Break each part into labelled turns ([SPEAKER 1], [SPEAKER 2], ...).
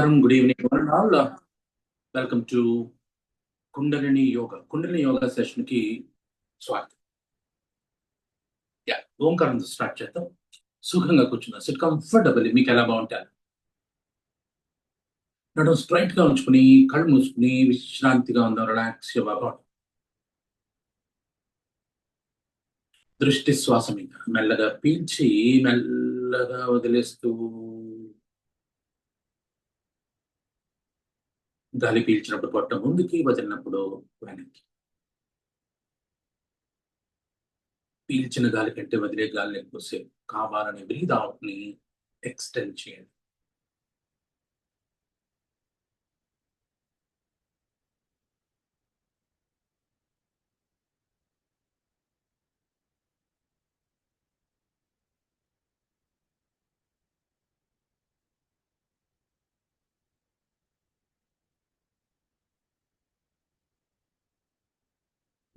[SPEAKER 1] Namaskaram, good evening, one and all. Welcome to Kundalini Yoga. Kundalini Yoga session ki స్వాగతం. ఓంకారంతో start చేద్దాం. సుఖంగా కూర్చున్నా, SIT comfortable. మీకు ఎలా బాగుంటారు? నడుం స్ట్రైట్ గా ఉంచుకుని కళ్ళు మూసుకుని విశ్రాంతిగా ఉందాం, రిలాక్స్ బాగా. దృష్టి శ్వాస మీద మెల్లగా పీల్చి మెల్లగా వదిలేస్తూ గాలి పీల్చినప్పుడు పొట్ట ముందుకి, వదిలినప్పుడు వెనక్కి. పీల్చిన గాలి కంటే వదిలే గాలిని ఎక్కువసేపు కావాలని బ్రీద్ అవుట్ ని ఎక్స్టెండ్ చేయండి.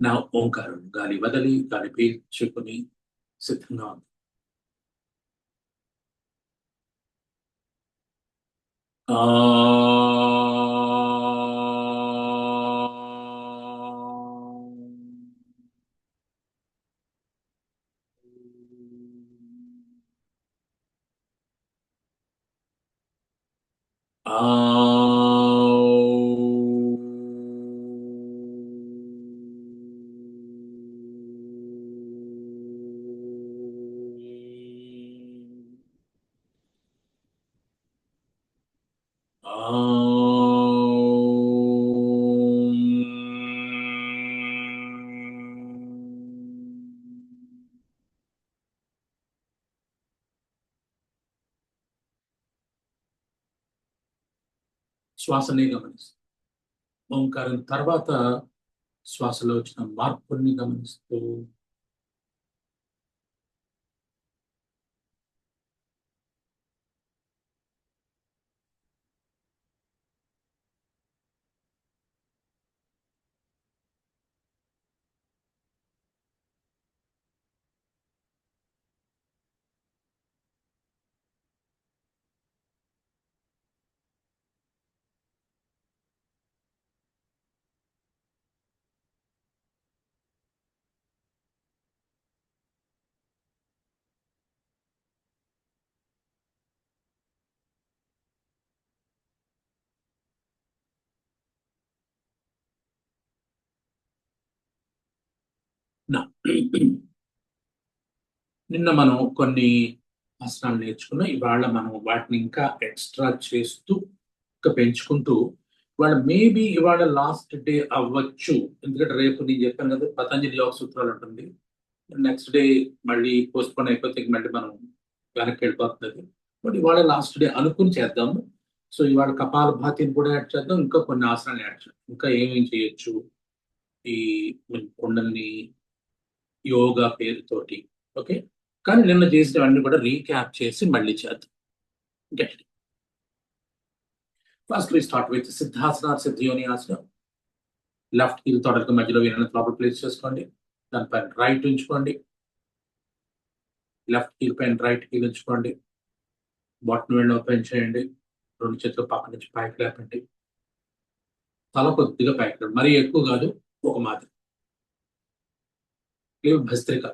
[SPEAKER 1] నా ఓంకారం గాలి వదిలి గాలి పీల్చుకుని సిద్ధంగా ఉంది. శ్వాసనే గమనిస్తూ, ఓంకారం తర్వాత శ్వాసలో వచ్చిన మార్పుల్ని గమనిస్తూ నిన్న మనం కొన్ని ఆసనాలు నేర్చుకున్నాం. ఇవాళ మనం వాటిని ఇంకా ఎక్స్ట్రా చేస్తూ ఇంకా పెంచుకుంటూ, ఇవాళ మేబీ ఇవాళ లాస్ట్ డే అవ్వచ్చు. ఎందుకంటే రేపు నేను చెప్పాను కదా, పతంజలి యోగ సూత్రాలు ఉంటుంది. నెక్స్ట్ డే మళ్ళీ పోస్ట్ పోన్ అయిపోతే మళ్ళీ మనం వెనక్కి వెళ్ళిపోతుంది. బట్ ఇవాళ లాస్ట్ డే అనుకుని చేద్దాము. సో ఇవాళ కపాల భాతిని కూడా యాడ్ చేద్దాం, ఇంకా కొన్ని ఆసనాలు యాడ్ చేద్దాం. ఇంకా ఏమేమి చేయొచ్చు ఈ కుండల్ని యోగా పేరుతోటి. ఓకే, కానీ నిన్న చేసినవన్నీ కూడా రీక్యాప్ చేసి మళ్ళీ చేద్దాం. Get first we start with Siddhasana, సిద్ధియోని ఆసనం. లెఫ్ట్ హీల్ తొడలకు మధ్యలో వీలైనంత లోపల ప్లేస్ చేసుకోండి. దానిపైన రైట్ ఉంచుకోండి. లెఫ్ట్ హీల్ పైన రైట్ హీల్ ఉంచుకోండి. బాటమ్ వేళ్ళు ఓపెన్ చేయండి. రెండు చేతులు పక్క నుంచి పైకి లేపండి. తల కొద్దిగా పైకి, మరీ ఎక్కువ కాదు, ఒక మాదిరి. భస్త్రిక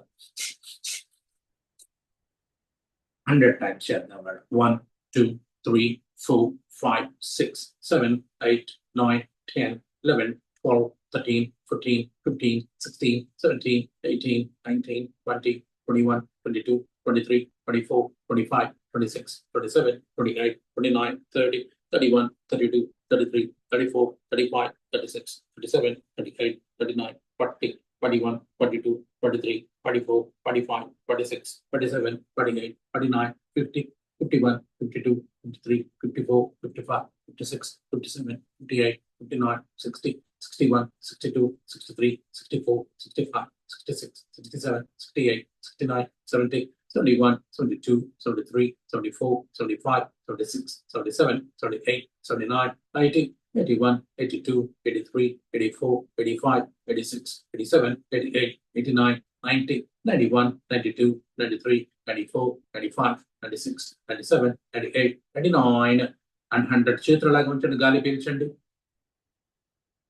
[SPEAKER 1] 100 టైమ్స్ చేద్దాం. 1 2 3 4 5 6 7 8 9 10 11 12 13 14 15 16 17 18 19 20 21 22 23 24 25 26 27 28 29 30 31 32 33 34 35 36 37 38 39 40 41 42 43 44 45 46 47 48 49 50 51 52 53 54 55 56 57 58 59 60 61 62 63 64 65 66 67 68 69 70 71 72 73 74 75 76 77 78 79 80 81 82 83 84 85 86 87 88 89 90 91 92 93 94 95 96 97 98 99 అండ్ 100 చేతులు అలాగే ఉంచండి. గాలి పీల్చండి.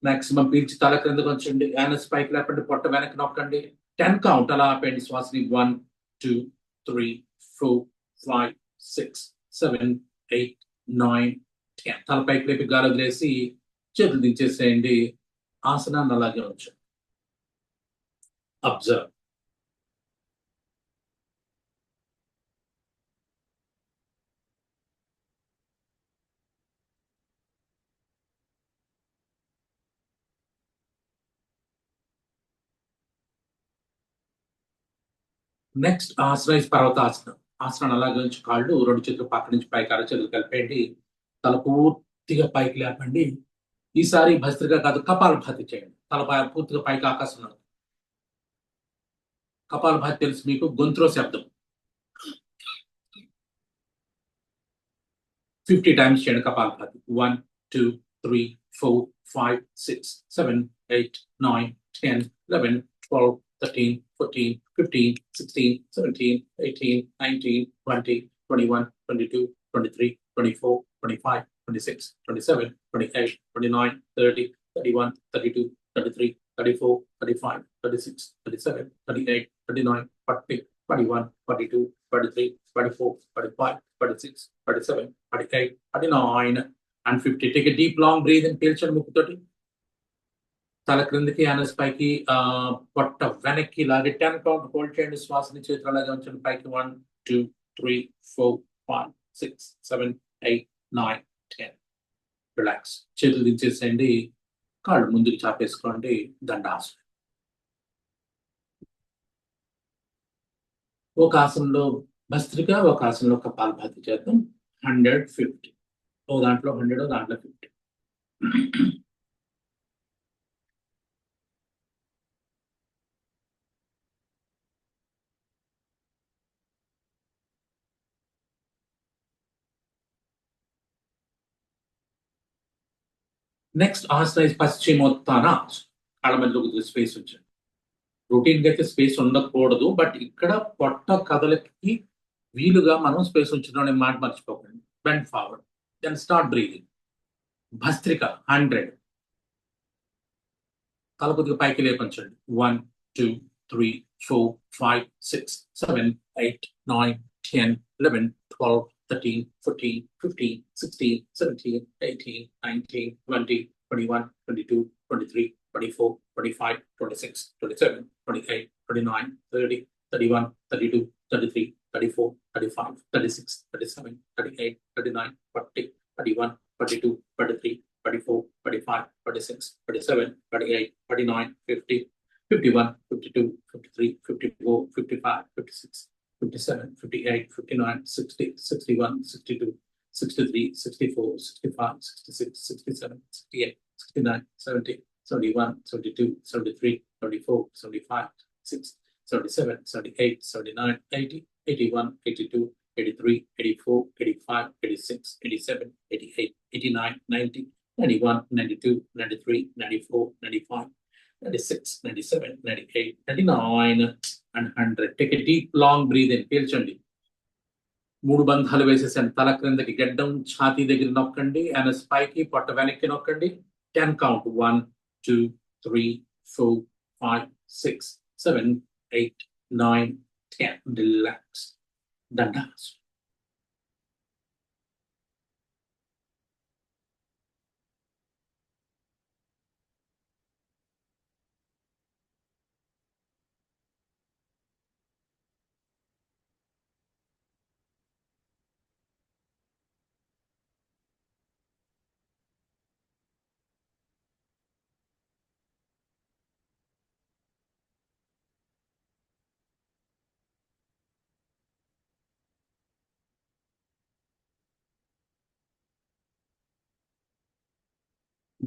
[SPEAKER 1] మాక్సిమం పీల్చి తల క్రిందకు ఉంచండి. యానస్ పైకి లేపండి. పొట్ట వెనక్కి నొక్కండి. 10 కౌంట్ అలా ఆపండి శ్వాసని. 1 2 3 4 5 6 7 8 9 10. తల పైకి లేపి గాలి వదిలేసి చేతులు దించేసేయండి. ఆసనాన్ని అలాగే ఉంచండి. అబ్జర్వ్. నెక్స్ట్ ఆసన ఇస్ పర్వతాసనం. ఆసనాన్ని అలాగే ఉంచి కాళ్ళు 2 చేతులు పక్క నుంచి పైకి అరచేతులు కలిపేయండి. తల పూర్తిగా పైకి లేపండి. ఈసారి భస్త్రిక కాదు, కపాలభాతి చేయండి. తల పూర్తిగా పైకి ఆకాశంలో. కపాలభాతి తెలుసు మీకు, గొంతులో శబ్దం. 50 టైమ్స్ చేయండి kapalbhati. 1 2 3 4 5 6 7 8 9 10 11 12 13 14 15 16 17 18 19 20 21 22 23 24 25 26 27 28 29 30 31 32 33 34 35 36 37 38 39 40 41 42 43 44 45 46 47 48 49 and 50. Take a deep long breathe in. పీల్చండి ముక్కుతోటి. తల క్రిందికి, యానస్ పైకి, పొట్ట వెనక్కి లాగి 10 కౌంట్ హోల్డ్ చేయండి. శ్వాసని చేతులు అలాగే ఉంచండి. పైకి 1 2 3 4 5 6 7 8 9 10. రిలాక్స్. చేతులు దించేసేయండి. కాళ్ళు ముందుకు చాపేసుకోండి. దండాసనం. ఒక ఆసనంలో భస్త్రిక, ఒక ఆసనంలో కపాలభాతి చేద్దాం. 150. ఓ దాంట్లో 100, దాంట్లో 50. నెక్స్ట్ ఆసన ఇస్ పశ్చిమోత్తానాస్. కాళ్ళ మధ్యలో స్పేస్ ఉంచండి. రొటీన్ గా అయితే స్పేస్ ఉండకూడదు, బట్ ఇక్కడ పొట్ట కదలకి వీలుగా మనం స్పేస్ ఉంచడం అనే మాట మర్చిపోకండి. Bend forward. Then start breathing. Bhastrika 100. తల కొద్దిగా పైకి లేపించండి. 1 2 3 4 5 6 7 8 9 10 11 12 13 14 15 16 17 18 19 20 21 22 23 24 25 26 27 28 29 30 31 32 33 34 35 36 37 38 39 40 31 32 33 34 35 36 37 38 39 50 51 52 53 54 55 56 57 58 59 60 61 62 63 64 65 66 67 68 69 70 71 72 73 74 75 6 77 78 79 80 81 82 83 84 85 86 87 88 89 90 91, 92, 93, 94, 95, 96, 97, 98, 99 and 100. Take a deep long breathe in. పీల్చండి. 3 బంధాలు వేసేసండి. తల క్రిందకి గడ్డం ఛాతీ దగ్గర నొక్కండి. యానస్ పైకి, పొట్ట వెనక్కి నొక్కండి. 10 కౌంట్. 1 2 3 4 5 6 7 8 9 10. రిలాక్స్. దండాస్.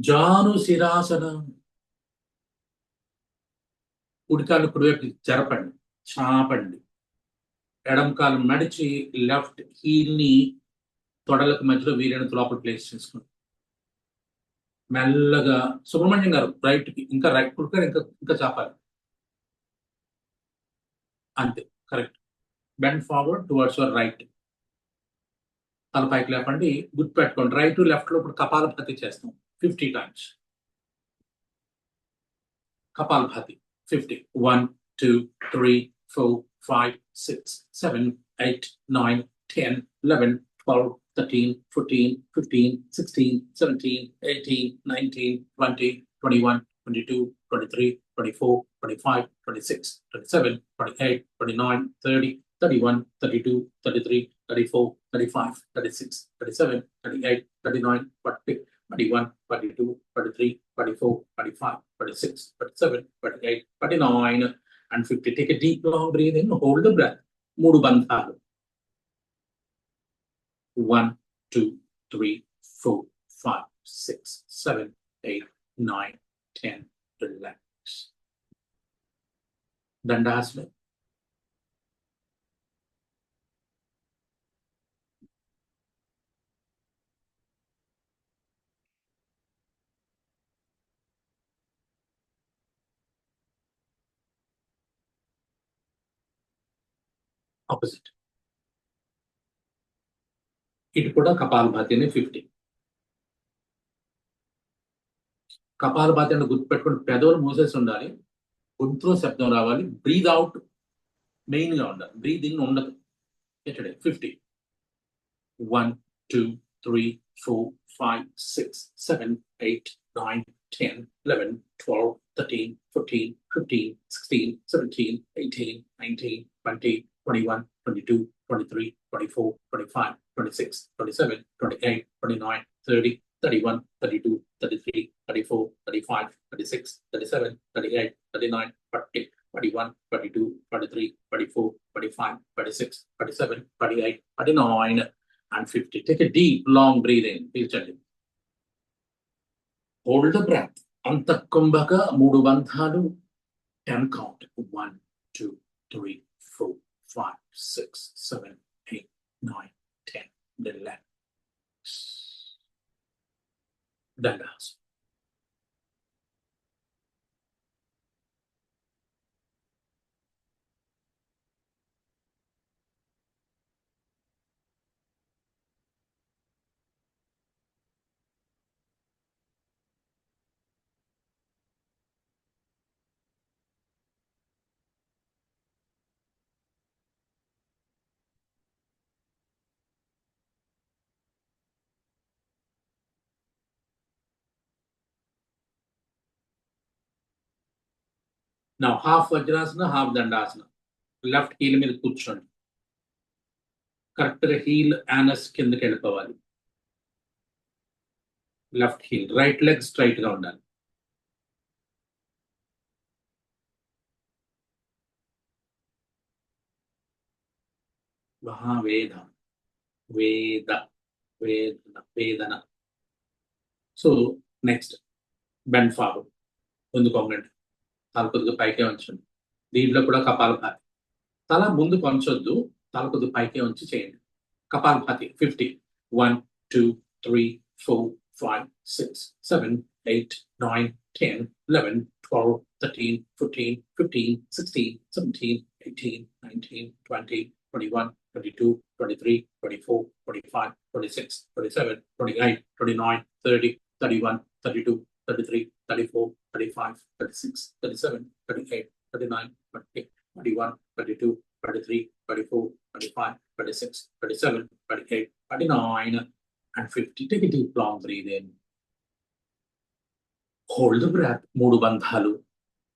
[SPEAKER 1] జాను శిరాసన. కుడికాలు కుడివైపు జరపండి, చాపండి. ఎడమ కాలు నడిచి లెఫ్ట్ హీల్ ని తొడలకు మధ్యలో వీలైనంత లోపల ప్లేస్ చేసుకోండి. మెల్లగా సుబ్రహ్మణ్యం గారు రైట్ కి, ఇంకా రైట్ కుడికారు ఇంకా ఇంకా చాపాలి. అంతే, correct. Bend forward towards your right. తల పైకి లేపండి, గుర్తుపెట్టుకోండి. రైట్ టు లెఫ్ట్ లో ఇప్పుడు కపాలభాతి చేస్తాం 50 times. Kapalbhati 50. 1 2 3 4 5 6 7 8 9 10 11 12 13 14 15 16 17 18 19 20 21 22 23 24 25 26 27 28 29 30 31 32 33 34 35 36 37 38 39 40 41, 42, 43, 44, 45, 46, 47, 48, 49, and 50. Take a deep, long breath in, hold the breath. Mood bandhalu. 1, 2, 3, 4, 5, 6, 7, 8, 9, 10. Relax. Dandasana. Opposite. ఇటు కూడా కపాలభాతిని 50. కపాలభాతి అంటే గుర్తుపెట్టుకుని పెదవులు మూసేసి ఉండాలి, గొంతులో శబ్దం రావాలి, బ్రీద్ అవుట్ మెయిన్ గా ఉండాలి, బ్రీద్ ఇన్ ఉండదు. 50. 1, 2, 3, 4, 5, 6, 7, 8, 9, 10, 11, 12, 13, 14, 15, 16, 17, 18, 19, 20, 21, 22, 23, 24, 25, 26, 27, 28, 29, 30, 31, 32, 33, 34, 35, 36, 37, 38, 39, 40, 41, 42, 43, 24, 25, 26, 27, 28, 39, and 50. Take a deep, long breath in. Pీల్చండి. Hold the breath. అంతఃకుంభక 3 బంధాలు 10 count. 1, 2, 3, 4, 5, 6, 7, 8, 9, 10. Relax. Dandasana. Now half Vajrasana, half Dandasana. Left heel మీద కూర్చోండి. కరెక్ట్గా హీల్ యానస్ కిందకి వెళ్ళిపోవాలి. Left heel, right leg straight గా ఉండాలి. మహావేద వేద వేదన వేదన. సో నెక్స్ట్ బెండ్ ఫార్వర్డ్, ముందుకు వంగండి, తల కొద్దిగా పైకే ఉంచండి. దీంట్లో కూడా కపాలభాతి. తల ముందు వంచొద్దు, తల కొద్దిగా పైకే ఉంచి చేయండి. Kapalbhati 50. 1, 2, 3, 4, 5, 6, 7, 8, 9, 10, 11, 12, 13, 14, 15, 16, 17, 18, 19, 20, 21, 22, 23, 24, 25, 26, 27, 28, 29, 30, 31, 32, 33, 34, 35, 36, 37, 38, 39, 40, 41, 42, 43, 34, 35, 36, 37, 38, 39, and 50. Take a deep, long breathe in. Hold the breath. 3 బంధాలు.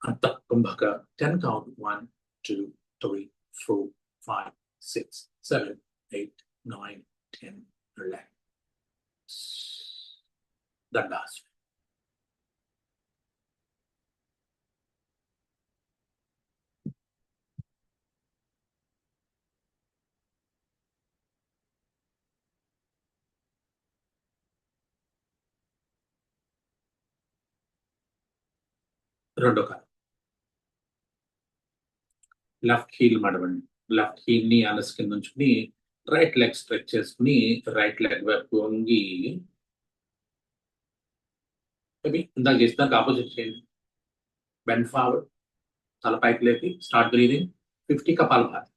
[SPEAKER 1] అంతఃకుంభక 10 count. 1, 2, 3, 4, 5, 6, 7, 8, 9, 10. Relax. Dandasana. రెండో కాలం. లెఫ్ట్ హీల్ మడవండి. లెఫ్ట్ హీల్ ని అనస్ కింద ఉంచుకుని రైట్ లెగ్ స్ట్రెచ్ చేసుకుని రైట్ లెగ్ వైపు వంగి ఇందాక చేసినాక ఆపోజిట్ చేయండి. బెండ్ ఫార్వర్డ్, తల పైకి లేపి start breathing. 50 kapalbhati.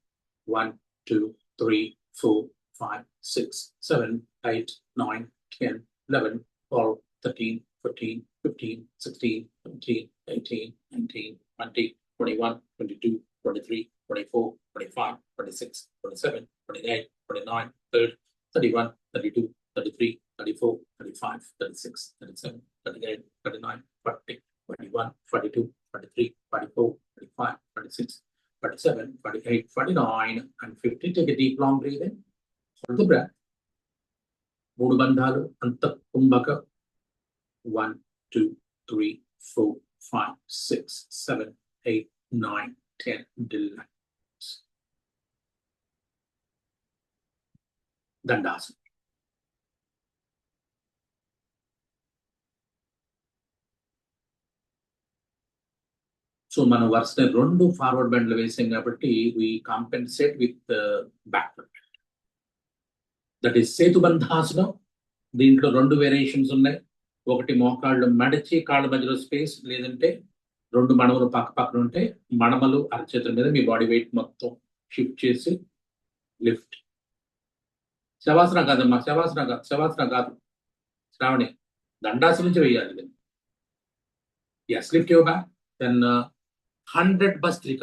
[SPEAKER 1] 1, 2, 3, 4, 5, 6, 7, 8, 9, 10, 11, 12, 13, 14, 15, 16, 17, 18, 19, 20, 21, 22, 23, 24, 25, 26, 27, 28, 29, 30, 31, 32, 33, 34, 35, 36, 37, 38, 39, 40, 41, 42, 43, 44, 45, 46, 47, 48, 49, and 50. Take a deep, long breath in. Hold the breath. Modu bandhalu, antakumbhaka. 1, 2, 3, 4, 5, 6, 7, 8, 9, 10. Relax. Dandasana. So మనం వరుసగా 2 ఫార్వర్డ్ బెండ్లు వేసాం కాబట్టి we compensate with backward bend. That is సేతుబంధాసనం. దీంట్లో 2 వేరియేషన్స్ ఉన్నాయి. ఒకటి మోకాళ్ళు మడిచి కాళ్ళ మధ్యలో స్పేస్, లేదంటే 2 మడమలు పక్క పక్కన ఉంటే మడమలు అరచేతుల మీద మీ బాడీ వెయిట్ మొత్తం షిఫ్ట్ చేసి లిఫ్ట్. శవాసన కాదమ్మా, శవాసన కాదు శ్రావణి, దండాసనం నుంచి వేయాలి. Yes, lift your back. Then 100 bhastrika.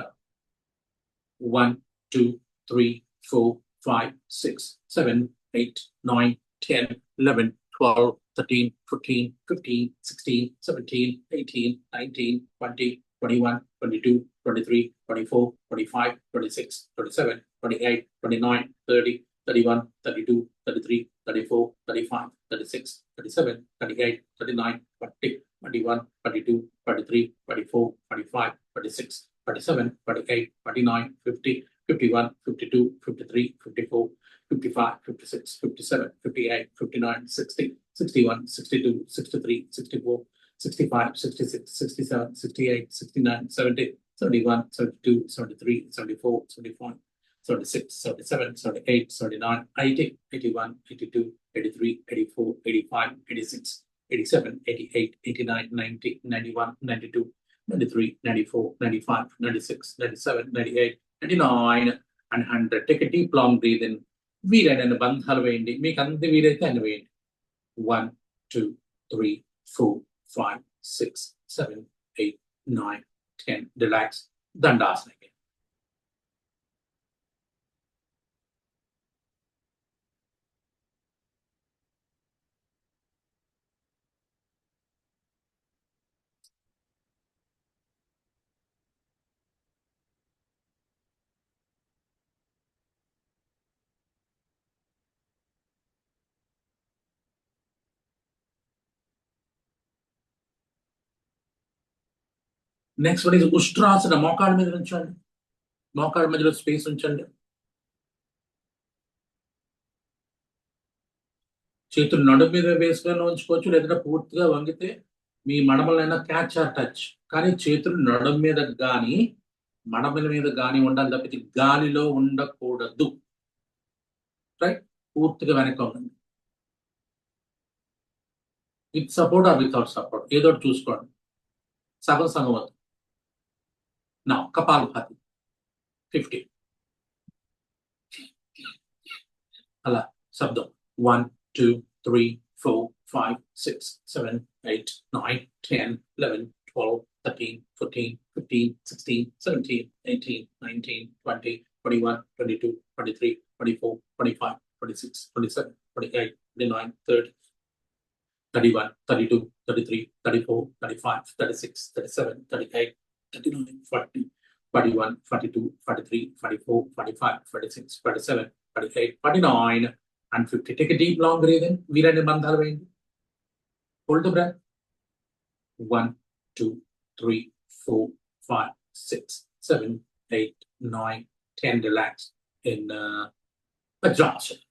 [SPEAKER 1] 1, 2, 3, 4, 5, 6, 7, 8, 9, 10, 11, 12, 13, 14, 15, 16, 17, 18, 19, 20, 21, 22, 23, 24, 25, 26, 27, 28, 29, 30, 31, 32, 33, 34, 35, 36, 37, 38, 39, 40, 41, 42, 43, 44, 45, 46, 47, 48, 49, 50, 51, 52, 53, 54, 55, 56, 57, 58, 59, 60, 61, 62, 63, 64, 65, 66, 67, 68, 69, 70, 71, 72, 73, 74, 75, 76, 77, 78, 79, 80, 81, 82, 83, 84, 85, 86, 87, 88, 89, 90, 91, 92, 93, 94, 95, 96, 97, 98, 99, and 100. Take a deep, long breath in. వీలైన బంధాలు వేయండి, మీకు అంత వీలైతే అన్ని వేయండి. 1, 2, 3, 4, 5, 6, 7, 8, 9, 10. Relax. Dandasana. Next one is Ushtrasana. మోకాళ్ళ మీద ఉంచండి, మోకాళ్ళ మధ్యలో స్పేస్ ఉంచండి. చేతులు నడుము మీద వేసుకొని ఉంచుకోవచ్చు, లేదంటే పూర్తిగా వంగితే మీ మడమలైనా క్యాచ్ ఆర్ టచ్. కానీ చేతులు నడుము మీద కానీ మడమల మీద కానీ ఉండాలి తప్పితే గాలిలో ఉండకూడదు. రైట్, పూర్తిగా వెనక ఉండండి. With support or without support, ఏదో చూసుకోండి. సగం సగం వద్దు. నా కపాలభాతి 50. అలా శబ్దం. 1, 2, 3, 4, 5, 6, 7, 8, 9, 10, 11, 12, 13, 14, 15, 16, 17, 18, 19, 20, 21, 22, 23, 24, 25, 26, 27, 28, 29, 30, 31, 32, 33, 34, 35, 36, 37, 38, 39, 40, 41, 42, 43, 44, 45, 46, 47, 48, 49, and 50. Take a deep, long breath in. వీలైన బంధాలు వేయండి. Hold the breath. 1, 2, 3, 4, 5, 6, 7, 8, 9, 10. Relax in Vajrasana.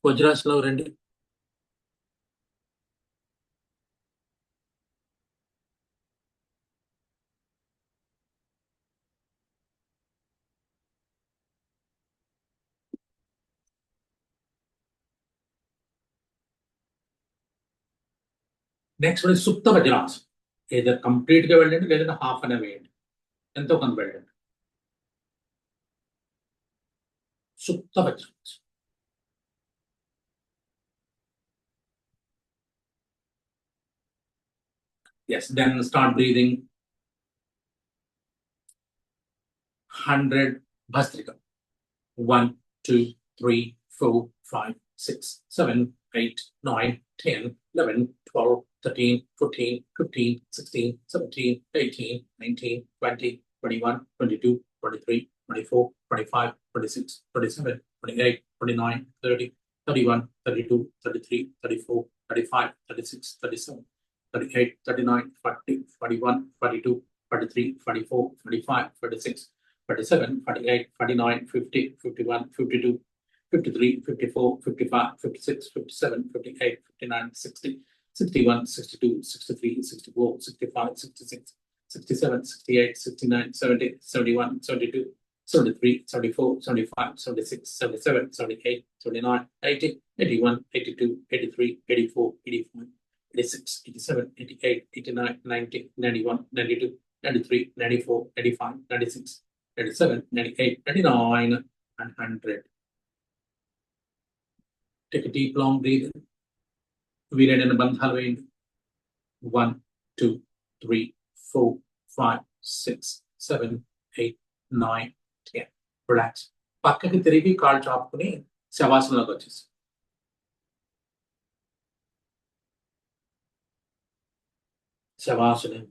[SPEAKER 1] వజ్రాసనంలో రండి. నెక్స్ట్ వన్ సుప్త వజ్రాసనం. ఏదో కంప్లీట్ గా వెళ్ళండి, లేదంటే హాఫ్ అనే వేయండి, ఎంతో కొంత వెళ్ళండి. సుప్త వజ్రాసనం. Yes, then start breathing. 100 Bhastrika. 1, 2, 3, 4, 5, 6, 7, 8, 9, 10, 11, 12, 13, 14, 15, 16, 17, 18, 19, 20, 21, 22, 23, 24, 25, 26, 27, 28, 29, 30, 31, 32, 33, 34, 35, 36, 37, 38, 39, 40, 41, 42, 43, 44, 45, 46, 47, 48, 49, 50, 51, 52, 53, 54, 55, 56, 57, 58, 59, 60, 61, 62, 63, 64, 65, 66, 67, 68, 69, 70, 71, 72, 73, 74, 75, 76, 77, 78, 79, 80, 81, 82, 83, 84, 85, 86, 87, 88, 89, 90, 91, 92, 93, 94, 95, 96, 97, 98, 99, and 100. Take a deep, long breath in. వీలైన బంధాలు వేయండి. 1, 2, 3, 4, 5, 6, 7, 8, 9, 10. రిలాక్స్. పక్కకి తిరిగి కాళ్ళు చాపుకుని శవాసనలోకి వచ్చేసి శవాసనం.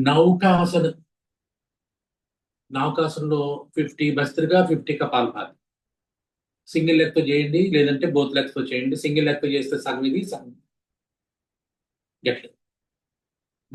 [SPEAKER 1] నౌకాసనం. నౌకాసనంలో 50 భస్త్రిక, 50 కపాలభాతి. సింగిల్ లెగ్ తో చేయండి, లేదంటే బోత్ లెగ్స్ తో చేయండి. సింగిల్ లెగ్ తో చేస్తే సగం ఇది సగం గట్ల.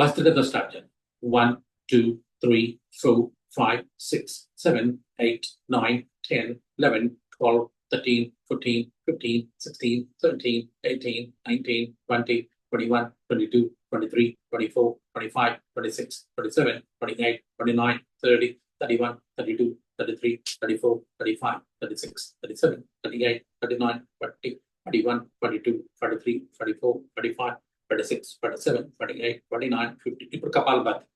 [SPEAKER 1] భస్త్రికతో స్టార్ట్ చేయండి. 1, 2, 3, 4, 5, 6, 7, 8, 9, 10, 11, 12, 13, 14, 15, 16, 17, 18, 19, 20, 21, 22, 23, 24, 25, 26, 27, 28, 29, 30, 31, 32, 33, 34, 35, 36, 37, 38, 39, 40, 41, 42, 43, 44, 45, 46, 47, 48, 49, 50. ఇప్పుడు kapalbhati.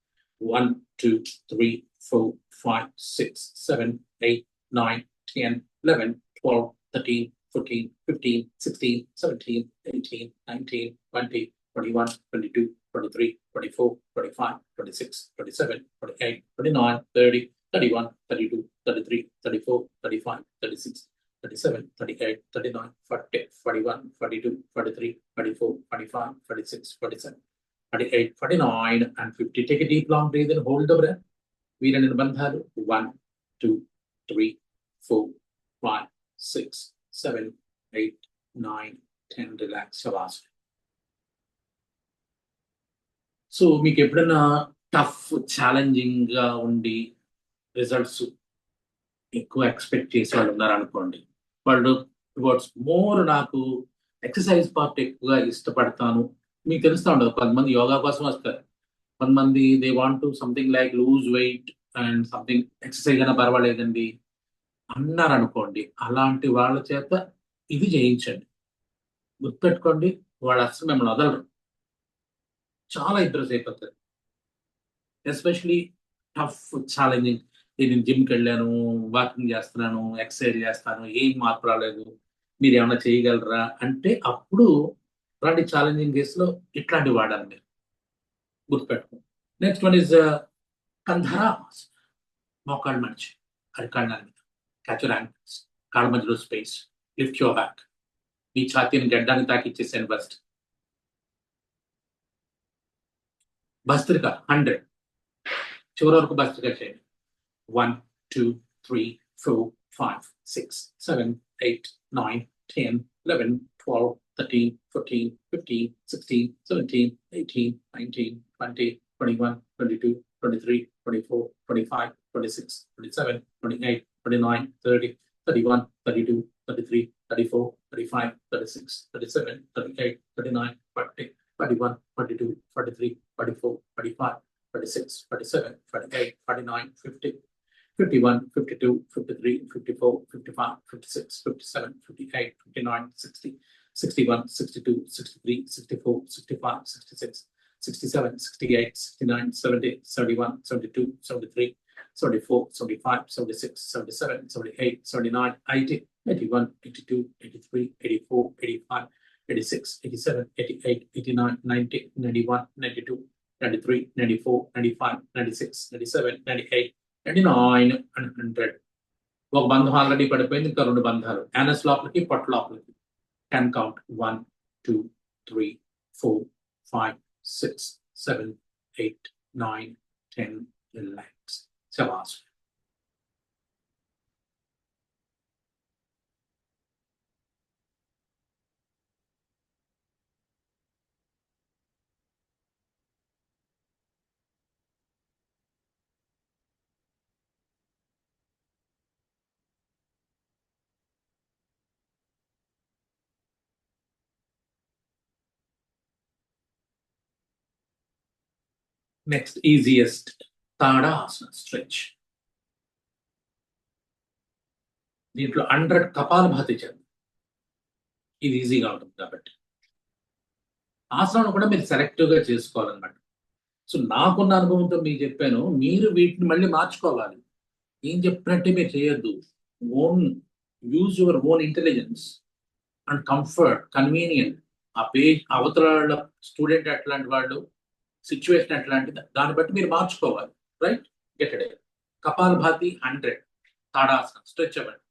[SPEAKER 1] 1, 2, 3, 4, 5, 6, 7, 8, 9, 10, 11, 12, 13, 14, 15, 16, 17, 18, 19, 20, 21, 22, 23, 24, 25, 26, 27, 28, 29, 30, 31, 32, 33, 34, 35, 36, 37, 38, 39, 40, 41, 42, 43, 44, 45, 46, 47, 48, 49, and 50. Take a deep, long breath and hold the breath. వీరని బంధాలు. 1, 2, 3, 4, 5, 6, 7, 8, 9, 10. రిలాక్స్ శవాసనం. సో మీకు ఎప్పుడైనా టఫ్, ఛాలెంజింగ్ గా ఉండి రిజల్ట్స్ ఎక్కువ ఎక్స్పెక్ట్ చేసే వాళ్ళు ఉన్నారనుకోండి, వాళ్ళు టువర్డ్స్ మోర్ నాకు ఎక్సర్సైజ్ పార్ట్ ఎక్కువగా ఇష్టపడతాను. మీకు తెలుస్తూ ఉండదు, కొంతమంది యోగా కోసం వస్తారు, కొంతమంది they want to something like lose weight and something exercise అయినా పర్వాలేదండి అన్నారు అనుకోండి, అలాంటి వాళ్ళ చేత ఇది చేయించండి. గుర్తుపెట్టుకోండి, వాళ్ళు అసలు మిమ్మల్ని వదలరు, చాలా ఇంప్రెస్ అయిపోతారు. Especially tough, challenging. నేను జిమ్కి వెళ్ళాను, వాకింగ్ చేస్తున్నాను, ఎక్సర్సైజ్ చేస్తాను, ఏం మార్పు రాలేదు, మీరు ఏమైనా చేయగలరా అంటే అప్పుడు అలాంటి ఛాలెంజింగ్ కేసులో ఇట్లాంటి వాడాలి మీరు. గుర్తుపెట్టుకోండి. Next one is Kandhara. మోకాళ్ళు మంచి అరికాళ్ళ మీద, క్యాచ్ యువర్ యాంకిల్స్, కాళ్ళ మధ్యలో స్పేస్, లిఫ్ట్ యువర్ బ్యాక్. మీ ఛాతీని గడ్డానికి తాకిచ్చేసాను ఫస్ట్. భస్త్రిక 100, చివరి వరకు భస్త్రిక చేయండి. 1, 2, 3, 4, 5, 6, 7, 8, 9, 10, 11, 12, 13, 14, 15, 16, 17, 18, 19, 20, 21, 22, 23, 24, 25, 26, 27, 28, 29, 30, 31, 32, 33, 34, 35, 36, 37, 38, 39, 40, 41, 42, 43, 44, 45, 46, 47, 48, 49, 50, 51, 52, 53, 54, 55, 56, 57, 58, 59, 60, 61, 62, 63, 64, 65, 66, 67, 68, 69, 70, 71, 72, 73, 74, 75, 76, 77, 78, 79, 80, 81, 82, 83, 84, 85, 86, 87, 88, 89, 90, 91, 92, 93, 94, 95, 96, 97, 98, 99 and 100. ఒక బంధం ఆల్రెడీ పడిపోయింది, ఇంకా రెండు బంధాలు యానస్ లోపలికి పొట్ట లోపలికి. 10 కౌంట్ 1 2 3 4 5 6 7 8 9 10 11. శబాష్. Next easiest tadasana stretch. దీంట్లో 100 కపాలభాతి చేద్దాం, ఇది ఈజీగా ఉంటుంది కాబట్టి. ఆసనాలు కూడా మీరు సెలెక్టివ్ గా చేసుకోవాలన్నమాట. సో నాకున్న అనుభవంతో మీకు చెప్పాను, మీరు వీటిని మళ్ళీ మార్చుకోవాలి. ఏం చెప్పినట్టే మీరు చేయొద్దు. Use your own intelligence and comfort, convenient. ఆ పేజ్ అవతల స్టూడెంట్ ఎట్లాంటి వాళ్ళు, సిచ్యువేషన్ ఎట్లాంటిది, దాన్ని బట్టి మీరు మార్చుకోవాలి. Right, get it. కపాలభాతి 100 తాడాసనం స్ట్రెచ్ అవ్వండి.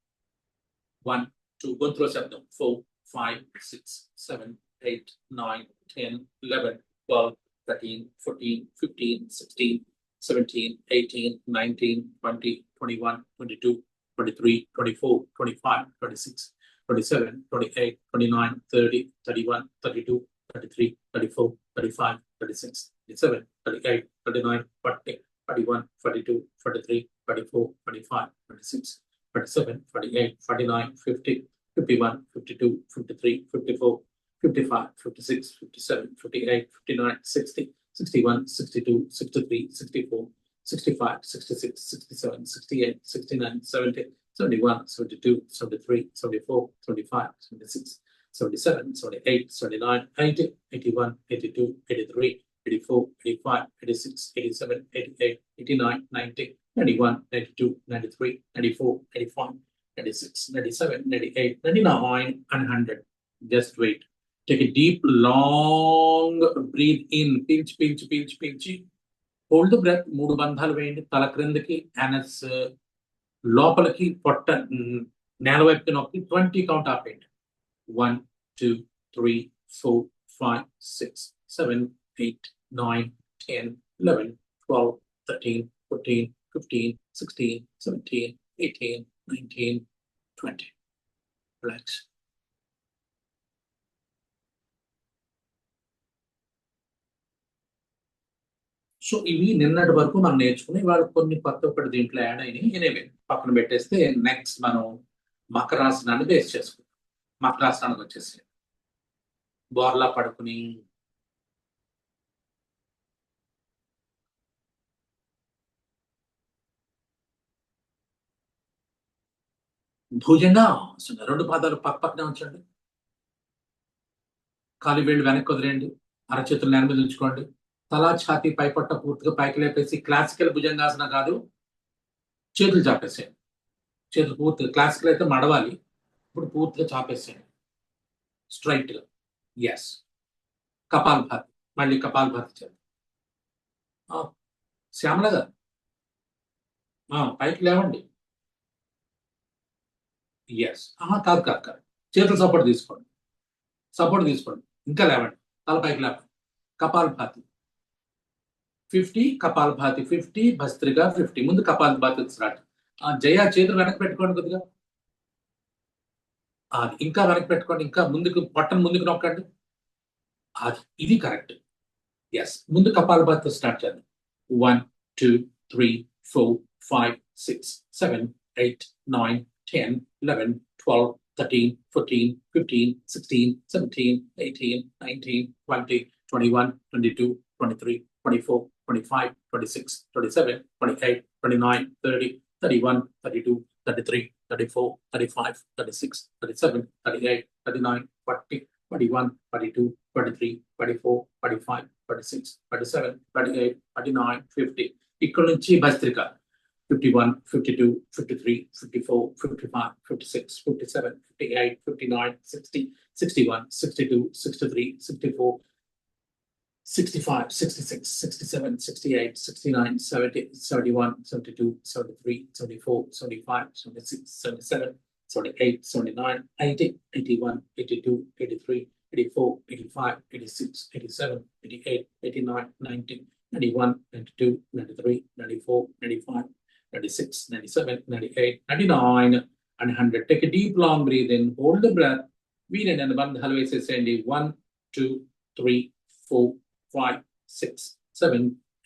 [SPEAKER 1] 1 2 గొంతులో శబ్దం. 4 5 6 7 8 9 10 11 12 13 14 15 16 17 18 19 20 21 22 23 24 25 26 27 28 29 30 31 32 33 34 35 36 37 38 39 40 41 42 43 44 25 26 47, 48, 49, 50, 51, 52, 53, 54, 55, 56, 57, 58, 59, 60, 61, 62, 63, 64, 65, 66, 67, 68, 69, 70, 71, 72, 73, 74, 75, 76, 77, 78, 79, 80, 81, 82, 83, 84, 85, 86, 87, 88, 89, 90, 91, 92, 93, 94, 95, 96, 97, 98, 99, and 100. Just wait. Take a deep, long breathe in. Pinch, pinch, pinch, pinch. Hold the breath. 3 బంధాలు వేయండి. తల క్రిందకి, యానస్ లోపలికి, పొట్ట నేల వైపుకి నొక్కి 20 కౌంట్ ఆపేయండి. 1 2 3 4 5 6 7 8 9 10 11 12 13 14 15, 16, 17, 18, 19, 20. Relax. సో ఇవి నిన్నటి వరకు మనం నేర్చుకుని, వాళ్ళు కొన్ని కొత్త ఒకటి దీంట్లో యాడ్ అయినాయి. ఎనివే పక్కన పెట్టేస్తే నెక్స్ట్ మనం మకరాసనాన్ని బేస్ చేసుకుంటాం. మకరాసనానికి వచ్చేసి బోర్లా పడుకుని భుజంగాసన. 2 పాదాలు పక్క పక్కనే ఉంచండి. కాలి వేళ్ళు వెనక్కి వదిలేయండి. అరచేతులు నేల మీద ఉంచుకోండి. తల, ఛాతీ, పైపట్ట పూర్తిగా పైకి లేపేసి, క్లాసికల్ భుజంగాసన కాదు, చేతులు చాపేసేయండి. చేతులు పూర్తిగా, క్లాసికల్ అయితే మడవాలి, ఇప్పుడు పూర్తిగా చాపేసేయండి స్ట్రైట్ గా. ఎస్. కపాలభాతి, మళ్ళీ కపాలభాతి చేద్దాం. శ్యామల గారు పైకి లేవండి. ఎస్. కాదు కాదు కాదు, చేతులు సపోర్ట్ తీసుకోండి, సపోర్ట్ తీసుకోండి. ఇంకా లేవండి, తల పైకి లేవండి. కపాలభాతి 50, కపాలభాతి 50, భస్త్రిగా 50. ముందు కపాలభాతి స్టార్ట్. జయ చేతులు వెనక్కి పెట్టుకోండి కొద్దిగా. అది ఇంకా వెనక్కి పెట్టుకోండి, ఇంకా ముందుకు, పొట్టను ముందుకు నొక్కండి. అది, ఇది కరెక్ట్. ఎస్. ముందు కపాలభాతి స్టార్ట్ చేద్దాం. 1 2 3 4 5 6 7 8 9 10 11 12 13, 14, 15, 16, 17, 18, 19, 20, 21, 22, 23, 24, 25, 26, 27, 28, 29, 30, 31, 32, 33, 34, 35, 36, 37, 38, 39, 40, 41, 42, 43, 44, 45, 46, 47, 38, 39, 50. ఇక్కడ నుంచి bhastrika 51, 52, 53, 54, 55, 56, 57, 58, 59, 60, 61, 62, 63, 64, 65, 66, 67, 68, 69, 70, 71, 72, 73, 74, 75, 76, 77, 78, 79, 80, 81, 82, 83, 84, 85, 86, 87, 88, 89, 90, 91, 92, 93, 94, 95, 96, 97, 98, 99, and 100. Take a deep, long breathe in, hold the breath, breathe and bandhal వేసేసేయండి 1, 2, 3, 4, 5, 6, 7,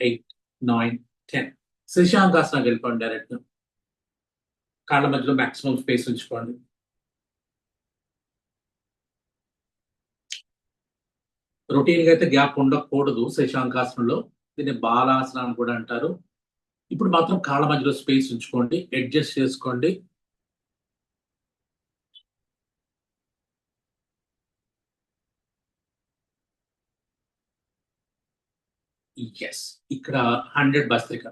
[SPEAKER 1] 8, 9, 10. శశాంకాసనకి వెళ్ళిపోండి డైరెక్ట్. కాళ్ళ మధ్యలో మాక్సిమం స్పేస్ ఉంచుకోండి. రొటీన్ గా అయితే గ్యాప్ ఉండకూడదు శశాంకాసనంలో. దీన్ని బాలాసనం అని కూడా అంటారు. ఇప్పుడు మాత్రం కాళ్ళ మధ్యలో స్పేస్ ఉంచుకోండి, అడ్జస్ట్ చేసుకోండి. ఎస్, ఇక్కడ 100 bhastrika.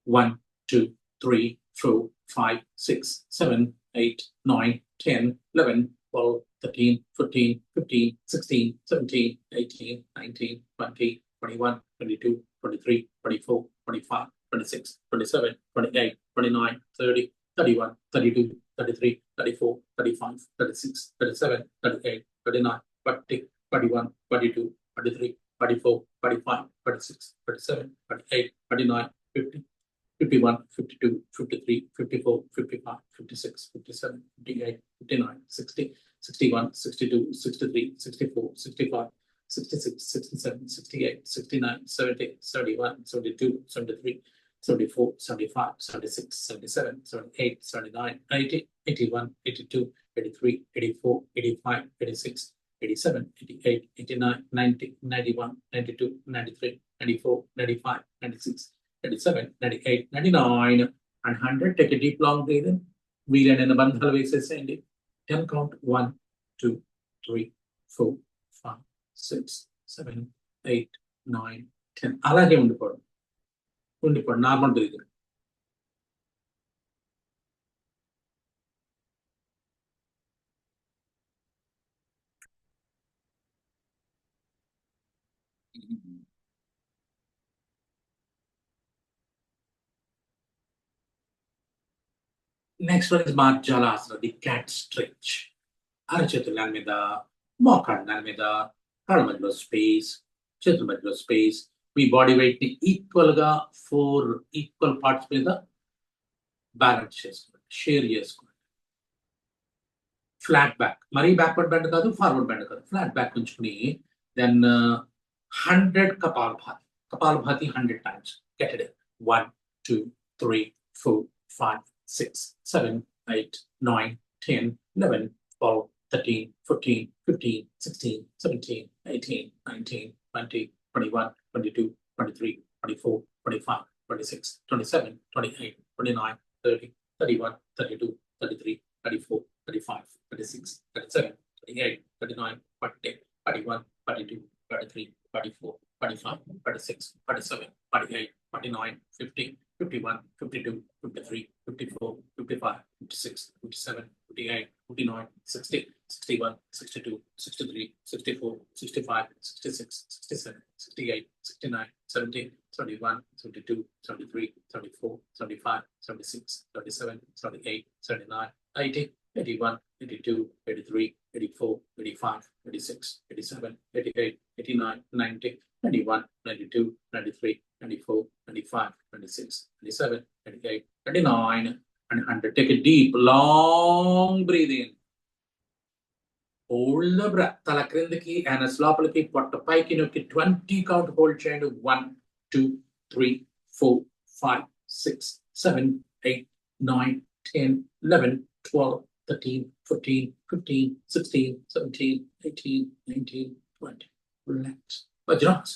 [SPEAKER 1] 1, 2, 3, 4, 5, 6, 7, 8, 9, 10, 11, 12, 13, 14, 15, 16, 17, 18, 19, 20, 21, 22, 23, 24, 25, 26, 27, 28, 29, 30, 31, 32, 33, 34, 35, 36, 37, 38, 39, 40, 41, 42, 43, 44, 45, 46, 47, 48, 49, 50, 51, 52, 53, 54, 55, 56, 57, 58, 59, 60, 61, 62, 63, 64, 65, 66, 67, 68, 69, 70, 71, 72, 73, 74, 75, 76, 77, 78, 79, 80, 81, 82, 83, 84, 85, 86, 87, 88, 89, 90, 91, 92, 93, 94, 95, 96, 97, 98, 99, and 100. Take a deep, long breath in. వీలైన బంధాలు వేసేసేయండి. 10 count. 1, 2, 3, 4, 5, 6, 7, 8, 9, 10. అలాగే ఉండిపోండి. Normal breathing. Next one is Marjalasana, the cat stretch. అరచేతుల దాని మీద, మోకాళ్ళ దాని మీద, కాళ్ళ మధ్యలో స్పేస్, చేతుల మధ్యలో స్పేస్. మీ బాడీ వెయిట్ ని ఈక్వల్ గా 4 ఈక్వల్ పార్ట్స్ మీద బ్యాలెన్స్ చేసుకోండి, షేర్ చేసుకోండి. ఫ్లాట్ బ్యాక్, మరీ బ్యాక్వర్డ్ బెండ్ కాదు, ఫార్వర్డ్ బెండ్ కాదు, ఫ్లాట్ బ్యాక్ ఉంచుకుని then 100 kapalbhati. Kapalbhati 100 times. Get it. 1, 2, 3, 4, 5, 6, 7, 8, 9, 10, 11, 12, 13, 14, 15, 16, 17, 18, 19, 20, 21, 22, 23, 24, 25, 26, 27, 28, 29, 30, 31, 32, 33, 34, 35, 36, 37, 38, 39, 40, 41, 42, 43, 44, 45, 46, 47, 48, 49, 50, 51, 52, 53, 54, 55, 56, 57, 58, 59, 60, 61, 62, 63, 64, 65, 66, 67, 68, 69, 70, 71, 72, 73, 74, 75, 76, 77, 78, 79, 80, 81, 82, 83, 84, 85, 86, 87, 88, 89, 90, 91, 92, 93, 94, 95, 96, 97, 98, 99, and 100. Take a deep, long breathe in. Hold the breath. తల క్రిందికి anus లోపలికి, పొట్ట పైకి నొక్కి 20 count hold చేయండి. 1, 2, 3, 4, 5, 6, 7, 8, 9, 10, 11, 12, 13, 14, 15, 16, 17, 18, 19, 20. Relax. Vajras.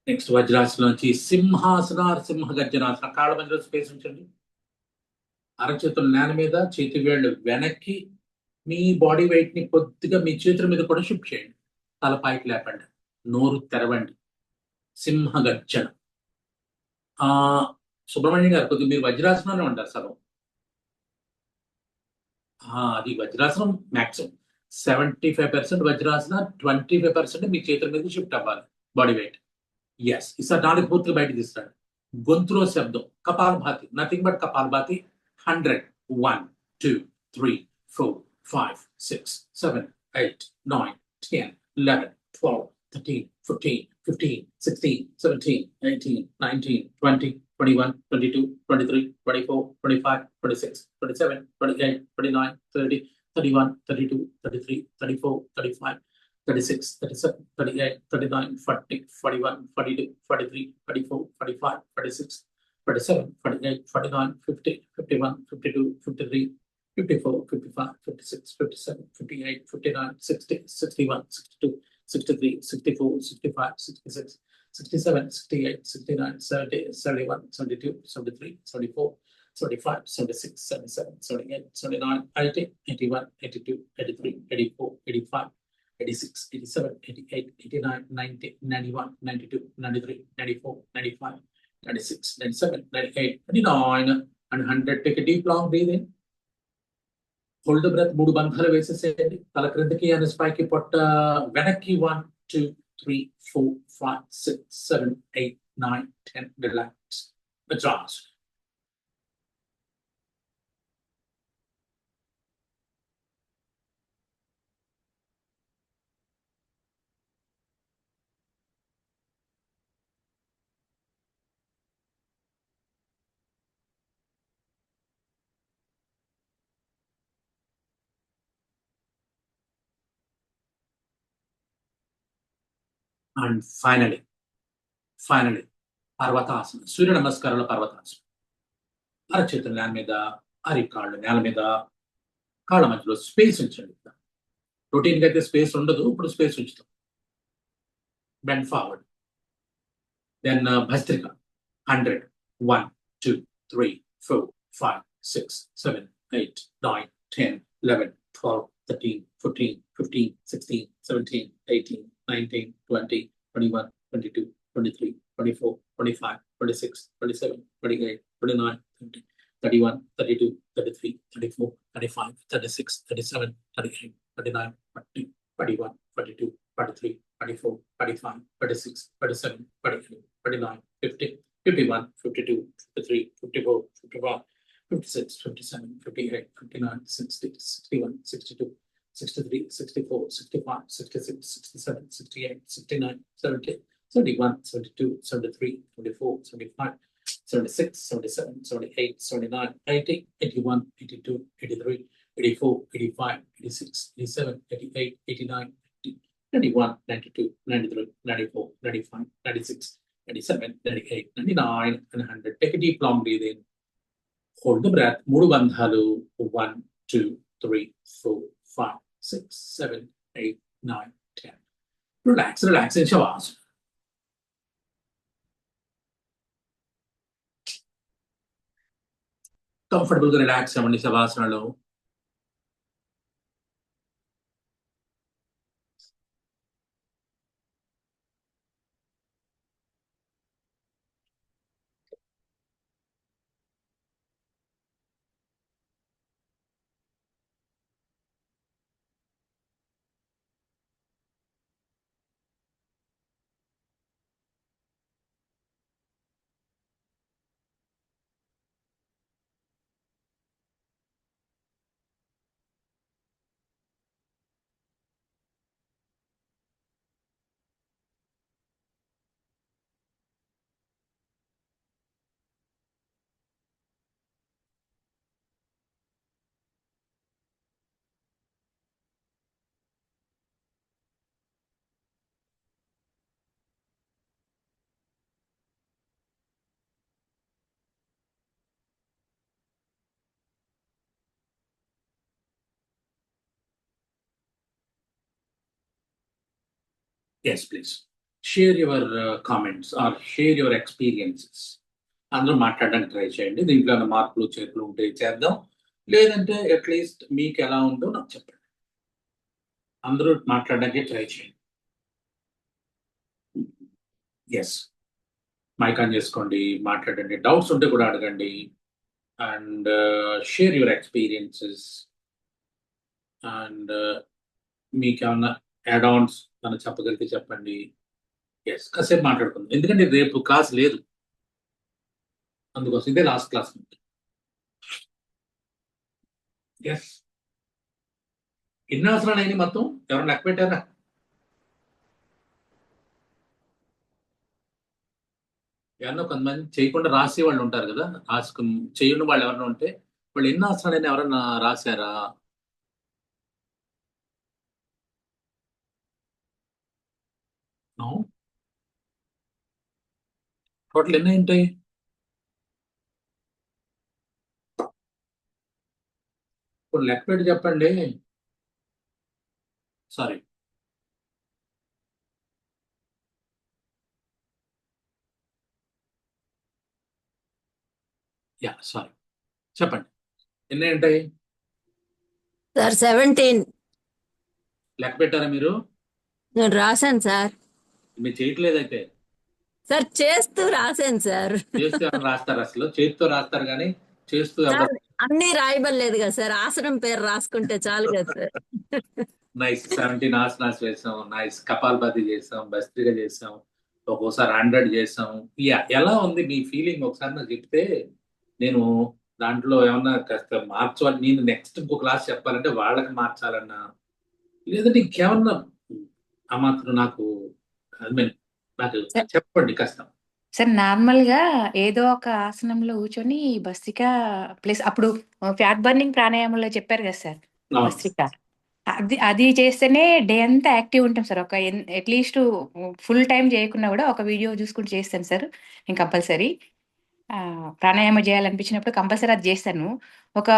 [SPEAKER 1] నెక్స్ట్ వజ్రాసనం నుంచి సింహాసన సింహ గర్జనాసన. కాళ్ళ మధ్యలో స్పేస్ ఉంచండి. అరచేతులు నేల మీద, చేతి వేళ్ళు వెనక్కి. మీ బాడీ వెయిట్ ని కొద్దిగా మీ చేతుల మీద కూడా షిఫ్ట్ చేయండి. తల పైకి లేపండి. నోరు తెరవండి. సింహ గర్జన. ఆ సుబ్రహ్మణ్యం గారు, కొద్దిగా మీరు వజ్రాసనంలో ఉంటారు సగం. అది వజ్రాసనం మ్యాక్సిమం 75% వజ్రాసన, 25% మీ చేతుల మీద షిఫ్ట్ అవ్వాలి బాడీ వెయిట్. ఎస్, ఈసారి నాలుగు పూర్తిగా బయటకు తీస్తాడు. గొంతులో శబ్దం. Kapalbhati, nothing but kapalbhati. 100, 1, 2, 3, 4, 5, 6, 7, 8, 9, 10, 11, 12, 13, 14, 15, 16, 17, 18, 19, 20, 21, 22, 23, 24, 25, 26, 27, 28, 29, 30, 31, 32, 33, 34, 35, 36, 37, 38, 39, 40, 41, 42, 43, 44, 45, 46, 47, 48, 49, 50, 51, 52, 53, 54, 55, 56, 57, 58, 59, 60, 61, 62, 63, 64, 65, 66, 67, 68, 69, 70, 71, 72, 73, 74, 75, 76, 77, 78, 79, 80, 81, 82, 83, 84, 85, 86, 87, 88, 89, 90, 91, 92, 93, 94, 95, 96, 97, 98, 99, and 100. Take a deep long breathe in. Hold the breath. మూడు బంధాలు వేసేసేయండి. తల క్రిందకి అని స్పైకి పొట్ట వెనక్కి. 1, 2, 3, 4, 5, 6, 7, 8, 9, 10. Relax. Withdraws. And finally, పర్వతాసనం. సూర్య నమస్కారంలో పర్వతాసనం. అరచేతులు నేల మీద, అరికాళ్ళు నేల మీద, కాళ్ళ మధ్యలో స్పేస్ ఉంచండి. రొటీన్ గా అయితే స్పేస్ ఉండదు, ఇప్పుడు స్పేస్ ఉంచుతాం. Bend forward. Then bhastrika. 100, 1, 2, 3, 4, 5, 6, 7, 8, 9, 10, 11, 12, 13, 14, 15, 16, 17, 18, 19, 20, 21, 22, 23, 24, 25, 26, 27, 28, 29, 30, 31, 32, 33, 34, 35, 36, 37, 38, 39, 40, 41, 42, 43, 44, 45, 46, 47, 48, 49, 50, 51, 52, 53, 54, 55, 56, 57, 58, 59, 60, 61, 62, 63, 64, 65, 66, 67, 68, 69, 70, 71, 72, 73, 74, 75, 76, 77, 78, 79, 80, 81, 82, 83, 84, 85, 86, 87, 88, 89, 90, 91, 92, 93, 94, 95, 96, 97, 98, 99, and 100. Take a deep long breathe in. Hold the breath. మూడు బంధాలు. 1, 2, 3, 4, 5, 6, 7, 8, 9, 10. Relax in Shavasana. Comfortable గా రిలాక్స్ అవ్వండి శవాసనలో. Yes please share your comments or share your experiences. అందరూ మాట్లాడడానికి ట్రై చేయండి. దీంట్లో ఏమైనా మార్పులు చేతులు ఉంటే చేద్దాం, లేదంటే అట్లీస్ట్ మీకు ఎలా ఉందో నాకు చెప్పండి. అందరూ మాట్లాడడానికి ట్రై చేయండి. ఎస్, మైక్ ఆన్ చేసుకోండి, మాట్లాడండి, డౌట్స్ ఉంటే కూడా అడగండి, and share your experiences. And మీకు ఏమన్నా యాడ్ ఆన్స్ మనం చెప్పగలిగితే చెప్పండి. ఎస్, కాసేపు మాట్లాడుకుందాం, ఎందుకంటే రేపు క్లాస్ లేదు, అందుకోసం ఇదే లాస్ట్ క్లాస్. ఎస్, ఎన్ని అవసరాలు అయినాయి మొత్తం? ఎవరైనా లెక్క పెట్టారా? ఎవరన్నా కొంతమంది చేయకుండా రాసే వాళ్ళు ఉంటారు కదా, రాసుకు చేయని వాళ్ళు ఎవరైనా ఉంటే వాళ్ళు ఎన్ని అవసరాలైనా ఎవరన్నా రాశారా? టోటల్ ఎన్ని ఉంటాయి? ఇప్పుడు లెక్క పెట్టి చెప్పండి. సారీ, యా సారీ, చెప్పండి ఎన్ని ఉంటాయి?
[SPEAKER 2] సార్ 17.
[SPEAKER 1] లెక్క పెట్టారా మీరు?
[SPEAKER 2] నేను రాశాను సార్.
[SPEAKER 1] మీరు చేయట్లేదు అయితే.
[SPEAKER 2] సార్ చేస్తూ రాశాను సార్.
[SPEAKER 1] చేస్తూ ఎవరు రాస్తారు? అసలు చేతితో రాస్తారు కానీ చేస్తూ ఎవరు?
[SPEAKER 2] సార్ అన్ని రాయబడలేదు కదా సార్, ఆసనం పేరు రాసుకుంటే చాలు కదా సార్.
[SPEAKER 1] నైస్, 17 ఆసనాస్ వేసాం, నైస్, కపాలభాతి చేసాం, భస్త్రిక చేసాం, ఒక్కోసారి 100 చేసాం. యా, ఎలా ఉంది మీ ఫీలింగ్ ఒకసారి నాకు చెప్తే నేను దాంట్లో ఏమన్నా కాస్త మార్చాలి. నేను నెక్స్ట్ ఇంకో క్లాస్ చెప్పాలంటే వాళ్ళకి మార్చాలన్నా, లేదంటే ఇంకేమన్నా ఆ మాత్రం నాకు ఐ మీన్ నాకు
[SPEAKER 3] సార్
[SPEAKER 1] చెప్పండి కాస్త.
[SPEAKER 3] సార్ నార్మల్ గా ఏదో ఒక ఆసనంలో కూర్చొని భస్త్రిక ప్లస్ అప్పుడు ఫ్యాట్ బర్నింగ్ ప్రాణాయామంలో చెప్పారు కదా సార్,
[SPEAKER 1] అవును.
[SPEAKER 3] భస్త్రిక అది అది చేస్తేనే డే అంతా యాక్టివ్ ఉంటాం సార్. ఒక అట్లీస్ట్ ఫుల్ టైం చేయకున్నా కూడా ఒక వీడియో చూసుకుంటూ చేస్తాను సార్. నేను కంపల్సరీ ప్రాణాయామం చేయాలనిపించినప్పుడు కంపల్సరీ అది చేస్తాను. ఒక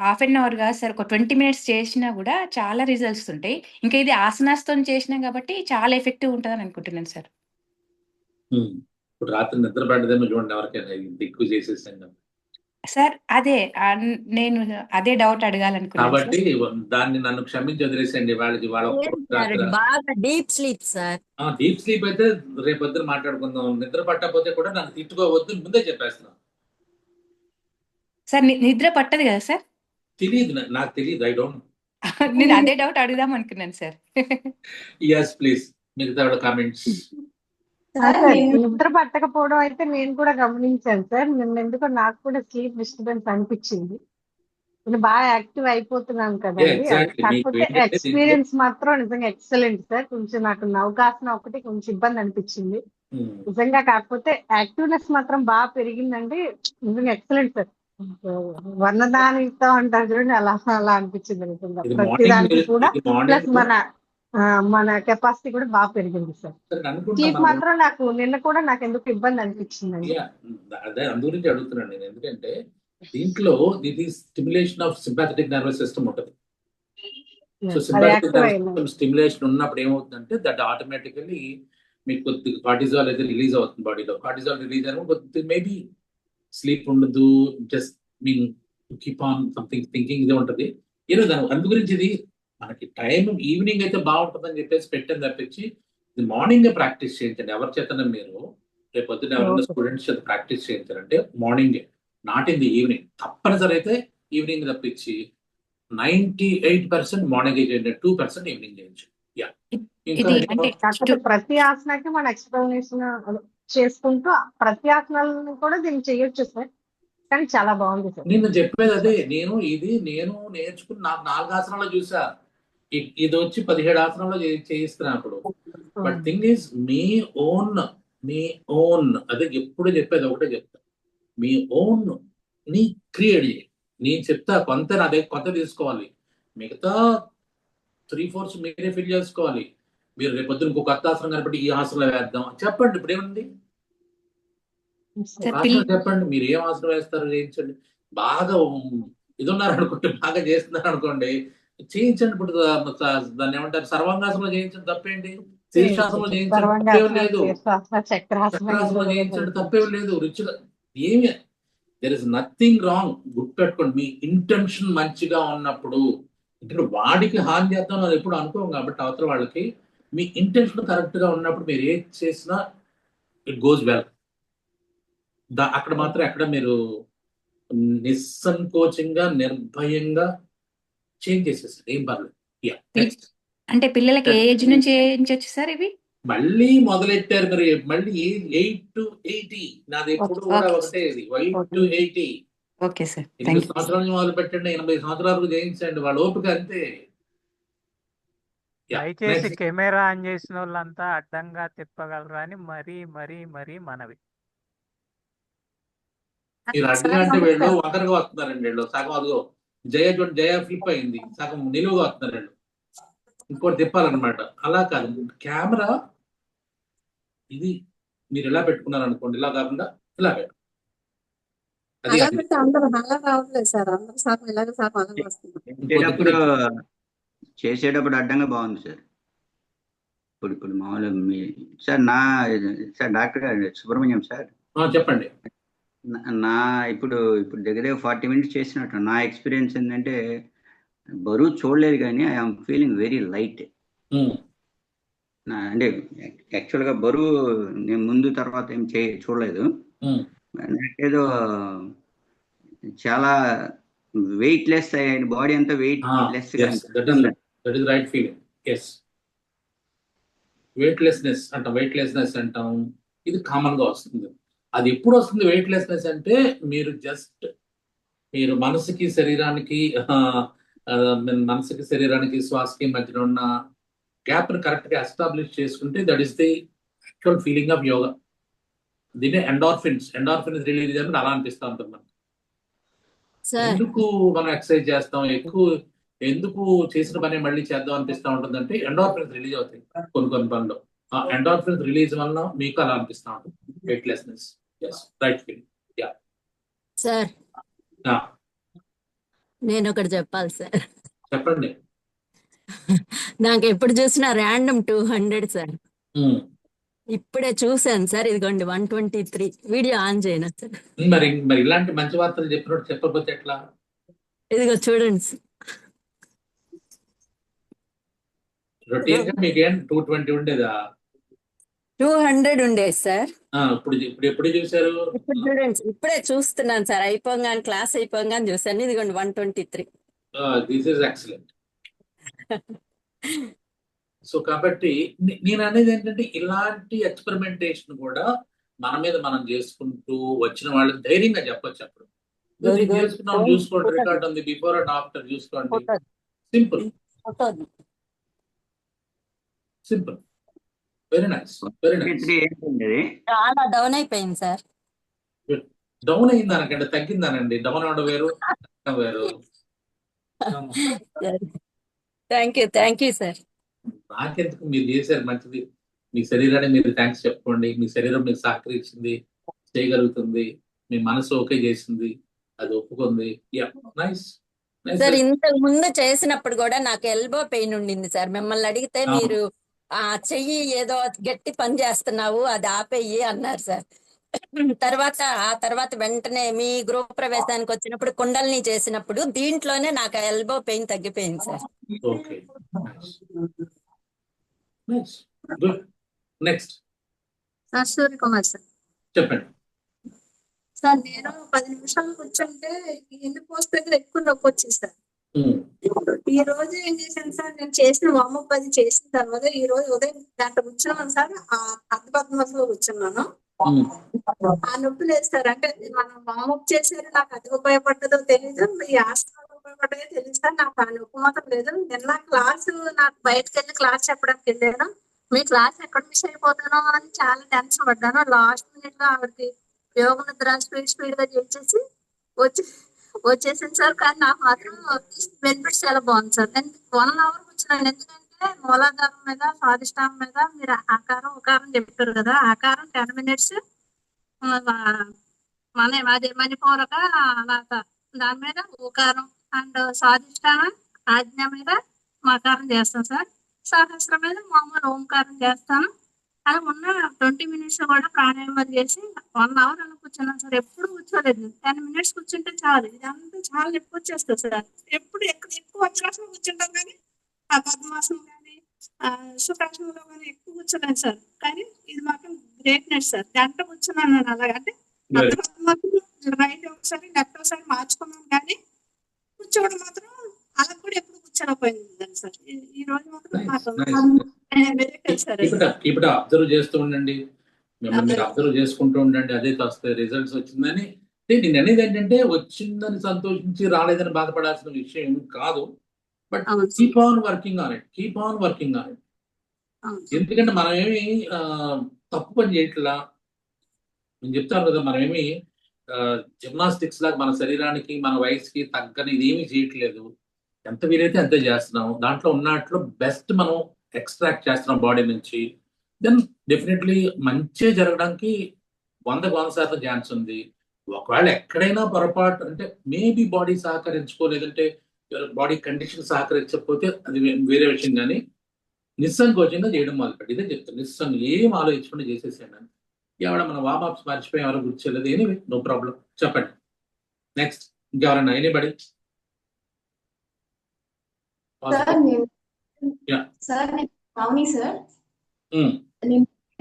[SPEAKER 3] హాఫ్ అన్ అవర్ కాదు సార్, ఒక 20 మినిట్స్ చేసినా కూడా చాలా రిజల్ట్స్ ఉంటాయి. ఇంకా ఇది ఆసనాస్తో చేసినాం కాబట్టి చాలా ఎఫెక్టివ్ ఉంటుందని అనుకుంటున్నాను సార్.
[SPEAKER 1] ఇప్పుడు రాత్రి నిద్ర పడ్డదేమో చూడండి ఎవరికైనా, ఇంత ఎక్కువ చేసేసాను
[SPEAKER 3] సార్. అదే నేను అదే డౌట్ అడగాలనుకున్నాను సార్.
[SPEAKER 1] కాబట్టి దాన్ని నన్ను క్షమించి వదిలేసండి. వాళ్ళకి వాళ్ళ
[SPEAKER 2] లేదు సార్, బాగా deep sleep sir.
[SPEAKER 1] Deep sleep అయితే రేపు పొద్దున మాట్లాడుకుందాం. నిద్ర పట్టకపోతే కూడా నన్ను తిట్టుకోవద్దు, ముందే చెప్పేస్తున్నాను.
[SPEAKER 3] సార్ నిద్ర పట్టదు కదా సార్?
[SPEAKER 1] తెలియదు, నాకు తెలియదు, ఐ డోంట్.
[SPEAKER 3] నేను అదే డౌట్ అడుగుదాం అనుకున్నాను సార్.
[SPEAKER 1] ఎస్ ప్లీజ్, మిగతా కామెంట్స్.
[SPEAKER 4] సార్ నిద్ర పట్టకపోవడం అయితే నేను కూడా గమనించాను సార్. నిన్న ఎందుకో నాకు కూడా స్లీప్ డిస్టర్బెన్స్ అనిపించింది. నేను బాగా యాక్టివ్ అయిపోతున్నాను కదండి.
[SPEAKER 1] exactly.
[SPEAKER 4] కాకపోతే
[SPEAKER 1] మీకు ఏంటంటే
[SPEAKER 4] ఎక్స్పీరియన్స్ మాత్రం నిజంగా ఎక్సలెంట్ సార్. కొంచెం నాకు నౌకాసన ఒకటి కొంచెం ఇబ్బంది అనిపించింది నిజంగా. కాకపోతే యాక్టివ్నెస్ మాత్రం బాగా పెరిగిందండి. నిజంగా ఎక్సలెంట్ సార్. వర్ణదానితో అంటారు చూడండి, అలా అలా అనిపించింది నిజంగా. ప్రతి దానికి కూడా ప్లస్ మన కెపాసిటీ కూడా బాగా పెరిగింది సార్. స్లీప్ మాత్రం నాకు నిన్న కూడా నాకు ఎందుకు ఇబ్బంది అనిపించిందండి.
[SPEAKER 1] అదే అందు గురించి అడుగుతున్నాను నేను, ఎందుకంటే దీంట్లో ఇది stimulation of sympathetic nervous system ఉంటుంది. So sympathetic nervous system stimulation ఉన్నప్పుడు ఏమవుతుందంటే దట్ ఆటోమేటికల్లీ మీకు కొద్దిగా కార్టిజాల్ అయితే రిలీజ్ అవుతుంది బాడీలో. కార్టిజాల్ రిలీజ్ అయినా కొద్దిగా మేబీ స్లీప్ ఉండదు, just mean keep on something thinking ఇదే ఉంటుంది. ఏదో దాని అందు గురించి ఇది మనకి టైం ఈవినింగ్ అయితే బాగుంటుందని చెప్పేసి పెట్టని తప్పించి ఇది మార్నింగ్ ప్రాక్టీస్ చేయించండి. ఎవరి చేతన మీరు రేపు పొద్దున ఎవరైనా స్టూడెంట్స్ చేత ప్రాక్టీస్ చేయించారంటే morning, not in the evening. తప్పనిసరి అయితే ఈవినింగ్ తప్పించి 98% మార్నింగ్ చేయండి, 2% ఈవినింగ్ చేయొచ్చు.
[SPEAKER 4] ప్రతి ఆసనాకి మన ఎక్స్ప్లెనేషన్ చేసుకుంటూ ప్రతి ఆసనాలను కూడా దీన్ని చేయొచ్చు సార్. కానీ చాలా బాగుంది సార్.
[SPEAKER 1] నేను చెప్పేది అదే, నేను నేర్చుకుని నాకు 4 ఆసనాలు చూసా, ఇది వచ్చి 17 ఆసనాలు చేయిస్తున్నప్పుడు. బట్ థింగ్ ఈజ్ మీ ఓన్ అదే ఎప్పుడు చెప్పేది ఒకటే చెప్తా, మీ ఓన్ ని క్రియేట్ చేయి. నేను చెప్తా కొంత నా దగ్గర కొత్త తీసుకోవాలి, మిగతా 3/4 మీరే ఫిల్ చేసుకోవాలి. మీరు రేపు పొద్దున ఇంకో కొత్త ఆసనం కనబట్టి ఈ ఆసనం వేద్దాం చెప్పండి. ఇప్పుడు ఏముంది చెప్పండి, మీరు ఏం ఆసనం వేస్తారు చేయించండి. బాగా ఇది ఉన్నారు అనుకోండి, బాగా చేస్తున్నారు అనుకోండి, చేయించండి. ఇప్పుడు దాన్ని ఏమంటారు, సర్వాంగాసనం చేయించండి, తప్పేంటి? శీర్షాసనం చేయించండి, తప్పేం
[SPEAKER 4] సర్వాంగాసనం,
[SPEAKER 1] లేదు.
[SPEAKER 4] శీర్షాసనం, చక్రాసనం
[SPEAKER 1] చక్రాసనం
[SPEAKER 4] ఇందులో
[SPEAKER 1] చేయించండి, తప్పేం లేదు. రిచ్గా ఏమి, దెర్ ఇస్ నథింగ్ రాంగ్. గుర్తుపెట్టుకోండి, మీ ఇంటెన్షన్ మంచిగా ఉన్నప్పుడు, ఇక్కడ వాడికి హాని చేద్దాం అది ఎప్పుడు అనుకోం కాబట్టి అవతల వాళ్ళకి, మీ ఇంటెన్షన్ కరెక్ట్ గా ఉన్నప్పుడు మీరు ఏది చేసినా ఇట్ గోస్ వెల్. అక్కడ మాత్రం ఎక్కడ మీరు నిస్సంకోచంగా నిర్భయంగా చేంజ్ చేసేసారు, ఏం పర్లేదు.
[SPEAKER 3] అంటే పిల్లలకి ఏ ఏజ్ నుంచి చేయించవచ్చు సార్ ఇవి?
[SPEAKER 1] మళ్ళీ మొదలెట్టారు మీరు, మళ్ళీ 8 to 80. నాది ఎప్పుడు కూడా
[SPEAKER 3] Okay.
[SPEAKER 1] ఒకటే, ఇది 8 to 80.
[SPEAKER 3] ఓకే సార్,
[SPEAKER 1] 8 సంవత్సరాల నుంచి మొదలు పెట్టండి, 80 సంవత్సరాలకు చేయించండి, వాళ్ళ ఓపిక అంతే.
[SPEAKER 5] దయచేసి కెమెరా ఆన్ చేసిన వాళ్ళంతా అడ్డంగా తిప్పగలరా అని మరీ మనవి.
[SPEAKER 1] మీరు అడ్డుగా అంటే వీళ్ళు వంకరగా వస్తున్నారండి, వీళ్ళు సగం అదిగో జయ ఫ్లిప్ అయింది, సగం నిలువుగా వస్తున్నారు వీళ్ళు, ఇంకోటి తిప్పాలన్నమాట. అలా కాదు, కెమెరా ఇది మీరు ఇలా పెట్టుకున్నారు అనుకోండి, ఇలా కాకుండా ఇలా పెట్టు. అది
[SPEAKER 6] చేసేటప్పుడు అడ్డంగా బాగుంది సార్. ఇప్పుడు మామూలు సార్ సార్ డాక్టర్ గారు సుబ్రహ్మణ్యం సార్
[SPEAKER 1] చెప్పండి.
[SPEAKER 6] ఇప్పుడు దగ్గర 40 మినిట్స్ చేసినట్టు నా ఎక్స్పీరియన్స్ ఏంటంటే, బరువు చూడలేదు కానీ ఐఎమ్ ఫీలింగ్ వెరీ లైట్. అంటే యాక్చువల్గా బరువు నేను ముందు తర్వాత ఏం చూడలేదు, ఏదో చాలా వెయిట్ లెస్ అయ్యాయి, బాడీ అంతా వెయిట్ లెస్.
[SPEAKER 1] వెయిట్లెస్నెస్ అంటాం, ఇది కామన్ గా వస్తుంది. అది ఎప్పుడు వస్తుంది వెయిట్లెస్నెస్ అంటే, మీరు జస్ట్ మీరు మనసుకి శరీరానికి శ్వాసకి మధ్యన ఉన్న గ్యాప్ ని కరెక్ట్ గా ఎస్టాబ్లిష్ చేసుకుంటే, that is the actual feeling of yoga. దీన్ని ఎండార్ఫిన్స్ రిలీజ్ అయినప్పుడు అలా అనిపిస్తూ ఉంటుంది మనకి. ఎందుకు మనం ఎక్సర్సైజ్ చేస్తాం, ఎందుకు చేసిన పని మళ్ళీ చేద్దాం అనిపిస్తూ ఉంటుంది అంటే, ఎండార్ఫిన్స్ రిలీజ్ అవుతాయి కొన్ని పనులు. ఆ ఎండార్ఫిన్స్ రిలీజ్ వల్ల మీకు అలా అనిపిస్తూ ఉంటుంది, వెయిట్లెస్నెస్. Right feeling.
[SPEAKER 2] సార్ నేను ఒకటి చెప్పాలి సార్.
[SPEAKER 1] చెప్పండి.
[SPEAKER 2] నాకు ఎప్పుడు చూసినా ర్యాండమ్ 200 సార్. ఇప్పుడే చూసాను సార్, ఇదిగోండి 123. వీడియో ఆన్ చేయను సార్.
[SPEAKER 1] మరి ఇలాంటి మంచి వార్తలు చెప్పినట్టు చెప్పకపోతే ఎట్లా? ఇదిగో
[SPEAKER 2] చూడండి సార్.
[SPEAKER 1] రొటీన్ గా మీకేం 220 ఉండేదా?
[SPEAKER 2] 200 ఉండేది సార్.
[SPEAKER 1] ఇప్పుడు ఎప్పుడు చూసారు?
[SPEAKER 2] ఇప్పుడు చూడండి, ఇప్పుడే చూస్తున్నాను సార్, అయిపోగానే క్లాస్ అయిపోగానే చూసాను. ఇదిగోండి 123.
[SPEAKER 1] This is excellent. సో కాబట్టి నేను అనేది ఏంటంటే, ఇలాంటి ఎక్స్పెరిమెంటేషన్ కూడా మన మీద మనం చేసుకుంటూ వచ్చిన వాళ్ళకి ధైర్యంగా చెప్పొచ్చు. అప్పుడు చేసుకున్నాం, చూసుకోండి, రికార్డ్ ఉంది, బిఫోర్ అండ్ ఆఫ్టర్ చూసుకోండి. Simple, very nice.
[SPEAKER 2] చాలా డౌన్ అయిపోయింది సార్.
[SPEAKER 1] డౌన్ అయిందనకండి, తగ్గిందనండి. డౌన్ అవడం వేరు, వేరు.
[SPEAKER 2] Thank you sir.
[SPEAKER 1] నాకెందుకు, మీరు చేశారు మంచిది. మీ శరీరాన్ని మీరు థ్యాంక్స్ చెప్పుకోండి. మీ శరీరం మీకు సహకరించింది, చేయగలుగుతుంది, మీ మనసు ఓకే చేసింది, అది ఒప్పుకుంది. నైస్.
[SPEAKER 2] సార్ ఇంతకు ముందు చేసినప్పుడు కూడా నాకు ఎల్బో పెయిన్ ఉండింది సార్. మిమ్మల్ని అడిగితే మీరు ఆ చెయ్యి ఏదో గట్టి పని చేస్తున్నావు, అది ఆపేయి అన్నారు సార్. ఆ తర్వాత వెంటనే మీ గృహ ప్రవేశానికి వచ్చినప్పుడు కుండల్ని చేసినప్పుడు దీంట్లోనే నాకు ఎల్బో పెయిన్ తగ్గిపోయింది సార్.
[SPEAKER 1] Next
[SPEAKER 7] Suryakumar sir.
[SPEAKER 1] చెప్పండి
[SPEAKER 7] సార్. నేను 10 నిమిషాలు కూర్చుంటే ఎన్ని పోస్ట్ దగ్గర ఎక్కువ నొప్పి వచ్చింది సార్. ఈ రోజు ఏం చేశాను సార్, నేను చేసిన వార్మప్ 10 చేసిన తర్వాత ఈ రోజు ఉదయం గంట కూర్చున్నాను సార్. ఆ అర్ధపద్మలో కూర్చున్నాను. ఆ నొప్పి లేదు సార్. అంటే మనం వార్మప్ చేసేది నాకు అది ఉపయోగపడ్డదో తెలియదు, ఈ ఆసనాలు ఉపయోగపడ్డదో తెలియదు సార్. నాకు ఆ నొప్పి మాత్రం లేదు. నిన్న క్లాసు నాకు బయటకు వెళ్ళి క్లాస్ చెప్పడానికి వెళ్ళాను. మీ క్లాస్ ఎక్కడ మిస్ అయిపోతానో అని చాలా టెన్షన్ పడ్డాను. లాస్ట్ మినిట్ లో ఆవిడకి యోగ నిద్ర స్పీడ్ గా చేసేసి వచ్చేసింది సార్. కానీ నాకు మాత్రం బెనిఫిట్స్ చాలా బాగుంది సార్. నేను 1 అవర్ కూర్చున్నాను. ఎందుకంటే మూలాధారం మీద, స్వాదిష్టానం మీద మీరు ఆకారం ఉకారం చెప్పారు కదా. ఆకారం 10 మినిట్స్, అదే మణిపూరక అలాగా దాని మీద ఉకారం అండ్ స్వాదిష్టానం ఆజ్ఞ మీద మకారం చేస్తాం సార్. సహస్రమైన మామూలు ఓంకారం చేస్తాను. అలా ఉన్న 20 minutes కూడా ప్రాణాయామం చేసి 1 hour అలా కూర్చున్నాను సార్. ఎప్పుడు కూర్చోలేదు. 10 minutes కూర్చుంటే చాలు. ఇదంతా చాలా ఎక్కువ వచ్చేస్తుంది సార్. ఎప్పుడు ఎక్కువ వజ్రాసనం కూర్చుంటాం కానీ ఆ పద్మాసనం కానీ సుఖాసనంలో కానీ ఎక్కువ కూర్చోలేదు సార్. కానీ ఇది మాత్రం గ్రేట్నెస్ సార్. గంట కూర్చున్నాను నేను అలాగ. అంటే రైట్ ఒకసారి లెఫ్ట్ ఒకసారి మార్చుకున్నాను కానీ కూర్చోవడం మాత్రం అలా కూడా ఎప్పుడు కూర్చోలేకపోయింది సార్. ఈ రోజు మాత్రం నాకు
[SPEAKER 1] కీప్ ఇట్ అబ్జర్వ్ చేస్తూ ఉండండి. మిమ్మల్ని మీరు అబ్జర్వ్ చేసుకుంటూ ఉండండి. అదే వస్తే రిజల్ట్స్ వచ్చిందని. నేను అనేది ఏంటంటే వచ్చిందని సంతోషించి రాలేదని బాధపడాల్సిన విషయం కాదు. But keep on working on it. ఎందుకంటే మనం ఏమి తప్పు పని చేయట్లా. నేను చెప్తాను కదా, మనమేమి జిమ్నాస్టిక్స్ లాగా మన శరీరానికి మన వయసుకి తగ్గని ఇదేమీ చేయట్లేదు. ఎంత వీలైతే అంతే చేస్తున్నాం. దాంట్లో ఉన్నట్లు బెస్ట్ మనం ఎక్స్ట్రాక్ట్ చేస్తున్నాం బాడీ నుంచి. దెన్ డెఫినెట్లీ మంచి జరగడానికి 100% ఛాన్స్ ఉంది. ఒకవేళ ఎక్కడైనా పొరపాటు అంటే మేబీ బాడీ సహకరించుకోలేదంటే బాడీ కండిషన్ సహకరించకపోతే అది వేరే విషయం. కానీ నిస్సంకోచంగా చేయడం మొదలుపెట్టి ఇదే చెప్తాను. నిస్సంగం ఏం ఆలోచించకుండా చేసేసాను. ఎవడ మన వార్మప్స్ మర్చిపోయి ఎవరో గుర్తులేదు. Anyway no problem. చెప్పండి నెక్స్ట్. ఇంకెవరన్నా ఎనీబడి?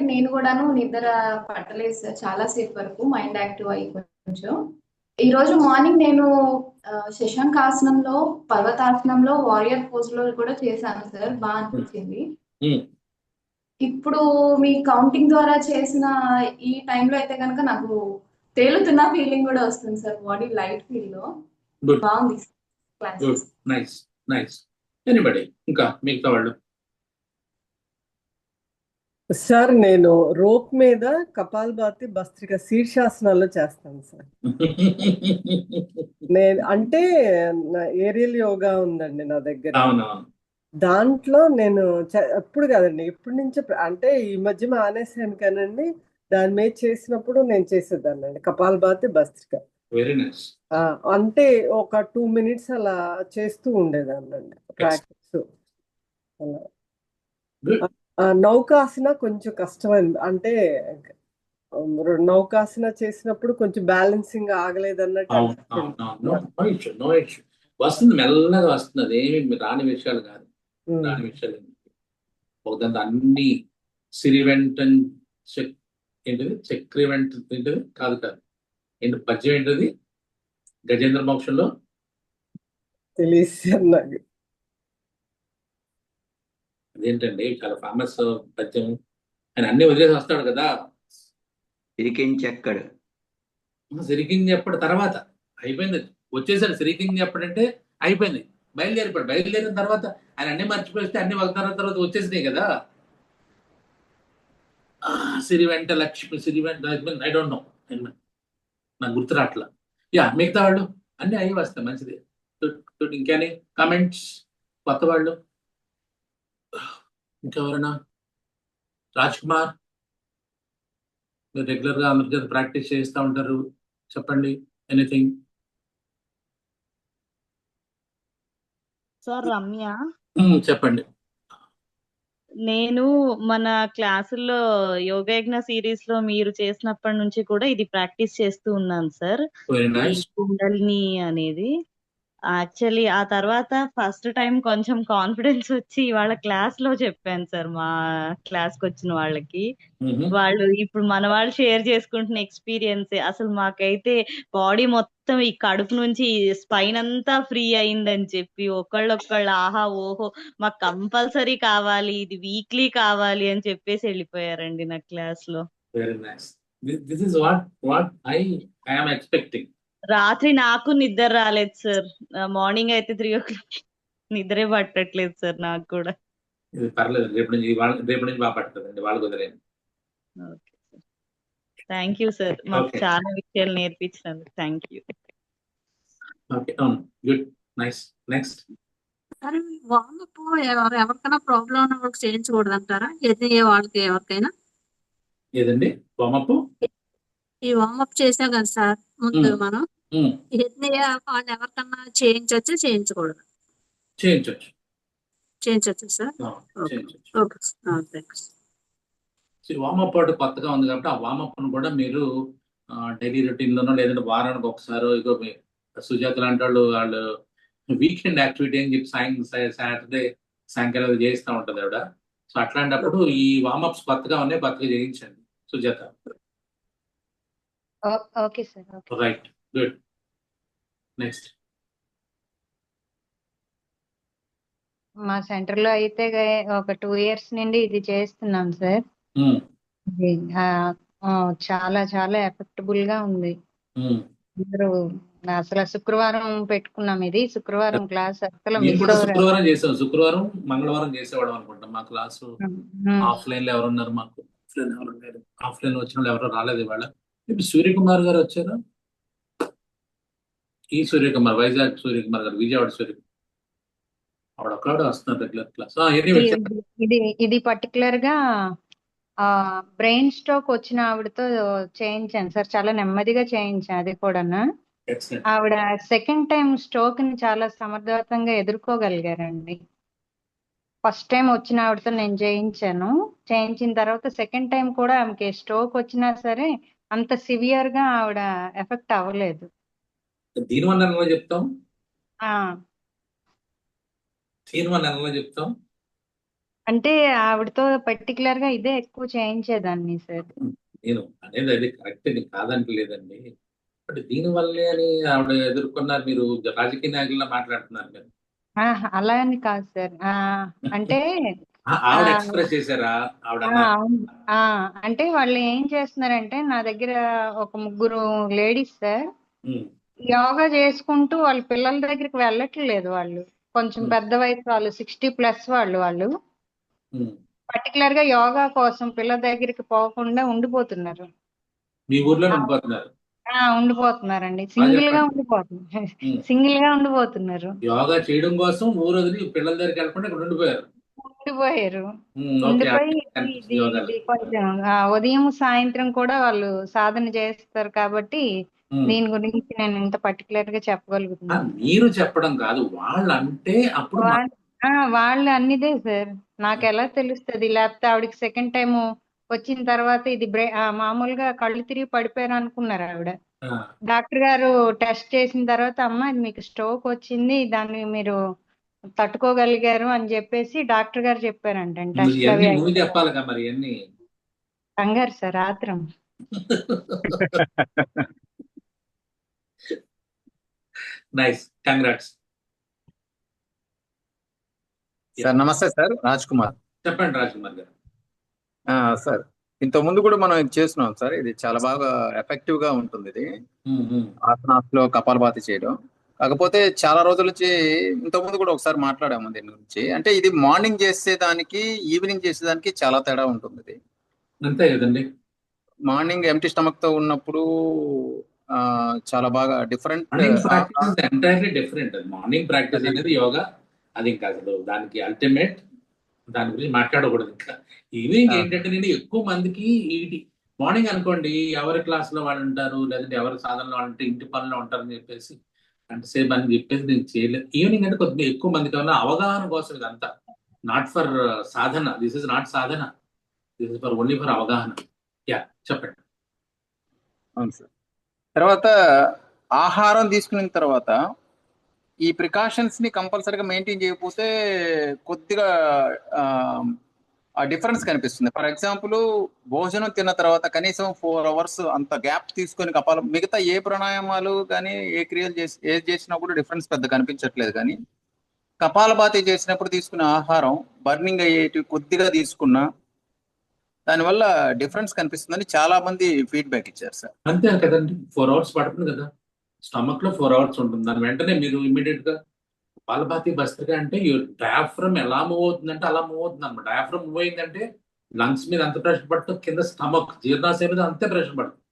[SPEAKER 8] నేను కూడాను నిద్ర పట్టలేదు సార్ చాలా సేపు వరకు. మైండ్ యాక్టివ్ అయ్యి కొంచెం. ఈ రోజు మార్నింగ్ నేను శశాంకాసనంలో, పర్వతాసనంలో, వారియర్ పోజ్ లో కూడా చేశాను సార్. బాగా అనిపించింది. ఇప్పుడు మీ కౌంటింగ్ ద్వారా చేసిన ఈ టైంలో అయితే కనుక నాకు తేలుతున్న ఫీలింగ్ కూడా వస్తుంది సార్. బాడీ లైట్ ఫీల్ లో బాగుంది.
[SPEAKER 1] నైస్. ఎనీబడి ఇంకా మిగతా వాళ్ళు?
[SPEAKER 9] సార్ నేను రోప్ మీద కపాలభాతి, భస్త్రిక, శీర్షాసనాల్లో చేస్తాను సార్. నేను అంటే ఏరియల్ యోగా ఉందండి నా దగ్గర. దాంట్లో నేను ఎప్పుడు కాదండి, ఎప్పటి నుంచో అంటే ఈ మధ్య మానేసాను కానండి. దాని మీద చేసినప్పుడు నేను చేసేదాన్ని అండి కపాలభాతి, భస్త్రిక. అంటే ఒక 2 minutes అలా చేస్తూ ఉండేదాన్ని అండి ప్రాక్టీస్. అలా నౌకాసన కొంచెం కష్టమైంది. అంటే నౌకాసన చేసినప్పుడు కొంచెం బ్యాలెన్సింగ్ ఆగలేదు అన్నట్టు
[SPEAKER 1] వస్తుంది, మెల్లగా వస్తుంది. అదేమి రాని విషయాలు కాదు. రాని విషయాలు ఒకదాంతో అన్ని సిరివెంటన్ ఏంటిది చక్రివెంట ఏంటిది కాదు ఏంటి పద్యం ఏంటది గజేంద్ర మోక్షంలో
[SPEAKER 9] తెలియదు నాకు.
[SPEAKER 1] అదేంటండి చాలా ఫేమస్ పద్యం. ఆయన అన్ని వదిలేసి వస్తాడు కదా.
[SPEAKER 6] సిరికించెక్కడు
[SPEAKER 1] చెప్పడం తర్వాత అయిపోయింది. వచ్చేసాడు సిరికింగ్ చెప్పడంటే అయిపోయింది. బయలుదేరిన తర్వాత ఆయన అన్ని మర్చిపోయిస్తే అన్ని వగ్దాల తర్వాత వచ్చేసినాయి కదా. సిరి వెంట లక్ష్మి, సిరి వెంట ఐ డోంట్ నో, నాకు గుర్తు రాట్లా. మిగతా వాళ్ళు అన్ని అయ్యి వస్తాయి. మంచిది. ఇంకేని కామెంట్స్? కొత్త వాళ్ళు ఇంకెవరైనా? రాజ్ కుమార్, మీరు రెగ్యులర్ గా అందరి చేత ప్రాక్టీస్ చేస్తూ ఉంటారు, చెప్పండి ఎనీథింగ్.
[SPEAKER 10] సార్ రమ్య,
[SPEAKER 1] చెప్పండి.
[SPEAKER 10] నేను మన క్లాసుల్లో యోగయజ్ఞ సిరీస్ లో మీరు చేసినప్పటి నుంచి కూడా ఇది ప్రాక్టీస్ చేస్తూ ఉన్నాను సార్. కుండలిని అనేది యాక్చువల్లీ ఆ తర్వాత ఫస్ట్ టైం కొంచెం కాన్ఫిడెన్స్ వచ్చి వాళ్ళ క్లాస్ లో చెప్పాను సార్. మా క్లాస్ కి వచ్చిన వాళ్ళకి వాళ్ళు ఇప్పుడు మన వాళ్ళు షేర్ చేసుకుంటున్న ఎక్స్పీరియన్స్ అసలు మాకైతే బాడీ మొత్తం ఈ కడుపు నుంచి స్పైన్ అంతా ఫ్రీ అయిందని చెప్పి ఒకళ్ళొక్కళ్ళు ఆహా ఓహో మాకు కంపల్సరీ కావాలి, ఇది వీక్లీ కావాలి అని చెప్పేసి వెళ్ళిపోయారండి నా క్లాస్ లో. రాత్రి నాకు నిద్ర రాలేదు సార్. మార్నింగ్ అయితే 3 o'clock నిద్రే పట్టట్లేదు సార్ నాకు కూడా.
[SPEAKER 1] పర్లేదు, రేపు నుంచి బాగా పడుతుందండి వాళ్ళకి వదిలేండి.
[SPEAKER 10] థ్యాంక్ యూ సార్, మాకు చాలా విషయాలు నేర్పించినందుకు thank you.
[SPEAKER 1] Good, nice. Next.
[SPEAKER 7] Warmup ఎవరికైనా ప్రాబ్లం ఉన్న వాళ్ళకి చేయించకూడదు అంటారా? వాళ్ళకి ఎవరికైనా
[SPEAKER 1] ఏదండి వామప్?
[SPEAKER 7] ఈ వామప్ చేసాం కదా సార్ ముందు మనం, వాళ్ళు ఎవరికన్నా చేయించవచ్చు, చేయించకూడదు?
[SPEAKER 1] చేయించవచ్చు.
[SPEAKER 7] చేయించవచ్చు సార్. ఓకే
[SPEAKER 1] చేయించవచ్చు.
[SPEAKER 7] Okay thanks.
[SPEAKER 1] వామప్ పాటు కొత్తగా ఉంది కాబట్టి ఆ వామప్ను కూడా మీరు డైలీ రొటీన్లోనో లేదంటే వారానికి ఒకసారి ఇగో సుజాత లాంటి వాళ్ళు వీకెండ్ యాక్టివిటీ అని చెప్పి సాటర్డే సాయంకాలం చేస్తూ ఉంటుంది ఆవిడ. సో అట్లాంటప్పుడు ఈ వామప్స్ కొత్తగా ఉన్నాయి, కొత్తగా చేయించండి Sujatha.
[SPEAKER 11] Okay sir.
[SPEAKER 1] Right, good. Next.
[SPEAKER 11] మా సెంటర్ లో అయితే ఒక 2 years నుండి ఇది చేస్తున్నాం సార్. ఇది చాలా చాలా ఎఫెక్టబుల్ గా ఉంది. అందరూ అసలు శుక్రవారం పెట్టుకున్నాం, ఇది శుక్రవారం క్లాస్ అసలు మిస్ అవ్వరు.
[SPEAKER 1] శుక్రవారం చేసాం, శుక్రవారం మంగళవారం చేసేవాడు అనుకుంటా మా క్లాసు. ఆఫ్లైన్ లో ఎవరున్నారు మాకు? ఆఫ్లైన్ వచ్చిన వాళ్ళు ఎవరు రాలేదు ఇవాళ. సూర్యకుమార్ గారు వచ్చారా? ఈ సూర్యకుమార్, వైజాగ్ సూర్యకుమార్ గారు, విజయవాడ సూర్యకుమార్ ఆవిడ ఒక్కడే వస్తున్నారు రెగ్యులర్ క్లాస్.
[SPEAKER 11] ఇది పర్టికులర్ గా బ్రెయిన్ స్ట్రోక్ వచ్చిన ఆవిడతో చేయించాను సార్. చాలా నెమ్మదిగా చేయించాను అది కూడా. ఆవిడ సెకండ్ టైం స్ట్రోక్ ని చాలా సమర్థవంతంగా ఎదుర్కోగలిగారండి. ఫస్ట్ టైం వచ్చిన ఆవిడతో నేను చేయించిన తర్వాత సెకండ్ టైం కూడా ఆమెకి స్ట్రోక్ వచ్చినా సరే అంత సివియర్ గా ఆవిడ ఎఫెక్ట్ అవ్వలేదు.
[SPEAKER 1] చెప్తాం
[SPEAKER 11] అంటే ఆవిడతో పర్టికులర్ గా ఇదే ఎక్కువ చేయించేదాన్ని సార్.
[SPEAKER 1] నేను అనేది అది కరెక్ట్ కాదంటలేదండి, బట్ దీని వల్లే అని ఆవిడ ఎదుర్కొన్నారు. మీరు రాజకీయ నాయకుల్లా మాట్లాడుతున్నారు మీరు.
[SPEAKER 11] అలా అని కాదు సార్. అంటే
[SPEAKER 1] ఆవిడ ఎక్స్ప్రెస్ చేశారా?
[SPEAKER 11] అంటే వాళ్ళు ఏం చేస్తున్నారంటే నా దగ్గర ఒక 3 లేడీస్ సార్ యోగా చేసుకుంటూ వాళ్ళ పిల్లల దగ్గరికి వెళ్ళట్లేదు. వాళ్ళు కొంచెం పెద్ద వయసు వాళ్ళు, 60+ వాళ్ళు పర్టికులర్ గా యోగా కోసం పిల్లల దగ్గరికి పోకుండా ఉండిపోతున్నారు.
[SPEAKER 1] మీ ఊర్లో ఉండిపోతున్నారు?
[SPEAKER 11] ఉండిపోతున్నారండి, సింగిల్ గా ఉండిపోతున్నారు.
[SPEAKER 1] యోగా చేయడం కోసం ఊరు వదిలి పిల్లల దగ్గరికి వెళ్ళకుండా ఇక్కడ ఉండిపోయారు.
[SPEAKER 11] ఉండిపోయి ఇది కొంచెం ఉదయం సాయంత్రం కూడా వాళ్ళు సాధన చేస్తారు కాబట్టి దీని గురించి నేను ఇంత పర్టికులర్ గా చెప్పగలుగుతున్నాను.
[SPEAKER 1] మీరు చెప్పడం కాదు, వాళ్ళు అంటే అప్పుడు
[SPEAKER 11] వాళ్ళు అన్నిదే సార్. నాకు ఎలా తెలుస్తుంది? లేకపోతే ఆవిడకి సెకండ్ టైం వచ్చిన తర్వాత ఇది మామూలుగా కళ్ళు తిరిగి పడిపోయారు అనుకున్నారు ఆవిడ. డాక్టర్ గారు టెస్ట్ చేసిన తర్వాత అమ్మ ఇది మీకు స్ట్రోక్ వచ్చింది, దాన్ని మీరు తట్టుకోగలిగారు అని చెప్పేసి డాక్టర్ గారు చెప్పారంట. కంగారు సార్, ఆత్రం.
[SPEAKER 1] Nice, congrats
[SPEAKER 12] sir. నమస్తే సార్, రాజ్ కుమార్.
[SPEAKER 1] చెప్పండి రాజ్ కుమార్ గారు.
[SPEAKER 12] సార్, ఇంత ముందు కూడా మనం ఇది చేస్తున్నాం సార్. ఇది చాలా బాగా ఎఫెక్టివ్ గా ఉంటుంది. ఇది ఆసనాస్ లో కపాలభాతి చేయడం. కాకపోతే చాలా రోజుల నుంచి ఇంతకుముందు కూడా ఒకసారి మాట్లాడాము దీని గురించి. అంటే ఇది మార్నింగ్ చేసేదానికి ఈవినింగ్ చేసేదానికి చాలా తేడా ఉంటుంది. ఇది
[SPEAKER 1] అంతే కదండి.
[SPEAKER 12] మార్నింగ్ ఎంటీ స్టమక్ తో ఉన్నప్పుడు చాలా బాగా different,
[SPEAKER 1] entirely different. Morning practice అనేది యోగా, అది ఇంకా అసలు దానికి అల్టిమేట్. దాని గురించి మాట్లాడకూడదు. ఇంకా ఈవినింగ్ ఏంటంటే నేను ఎక్కువ మందికి మార్నింగ్ అనుకోండి ఎవరి క్లాస్ లో వాళ్ళు ఉంటారు, లేదంటే ఎవరి సాధనలో వాళ్ళు ఉంటే ఇంటి పనిలో ఉంటారని చెప్పేసి అంతసేపు అని చెప్పేసి నేను చేయలేదు. ఈవినింగ్ అంటే కొద్దిగా ఎక్కువ మందికి వల్ల అవగాహన కోసం ఇదంతా. Not for Sadhana, this is not Sadhana, this is for only for అవగాహన. యా, చెప్పండి.
[SPEAKER 12] అవును సార్. తర్వాత ఆహారం తీసుకున్న తర్వాత ఈ ప్రికాషన్స్ ని కంపల్సరీగా మెయింటైన్ చేయకపోతే కొద్దిగా ఆ డిఫరెన్స్ కనిపిస్తుంది. ఫర్ ఎగ్జాంపుల్, భోజనం తిన్న తర్వాత కనీసం 4 hours అంత గ్యాప్ తీసుకొని మిగతా ఏ ప్రాణాయామాలు కానీ ఏ క్రియలు ఏది చేసినా కూడా డిఫరెన్స్ పెద్ద కనిపించట్లేదు. కానీ కపాలభాతి చేసినప్పుడు తీసుకునే ఆహారం బర్నింగ్ అయ్యేటి కొద్దిగా తీసుకున్నా దానివల్ల డిఫరెన్స్ కనిపిస్తుందని చాలా మంది ఫీడ్బ్యాక్ ఇచ్చారు సార్.
[SPEAKER 1] అంతే కదండి, 4 hours పడుతుంది కదా స్టమక్ లో, 4 hours ఉంటుంది. దాని వెంటనే మీరు ఇమీడియట్ గా కపాలభాతి భస్త్రిక అంటే డయాఫ్రమ్ ఎలా మూవ్ అవుతుందంటే అలా మూవ్ అవుతుంది అనమాట. డయాఫ్రమ్ మూవ్ అయిందంటే లంగ్స్ మీద అంత ప్రెషర్ పడుతుంది, కింద స్టమక్ జీర్ణాశయం మీద అంతే ప్రెషర్ పడుతుంది.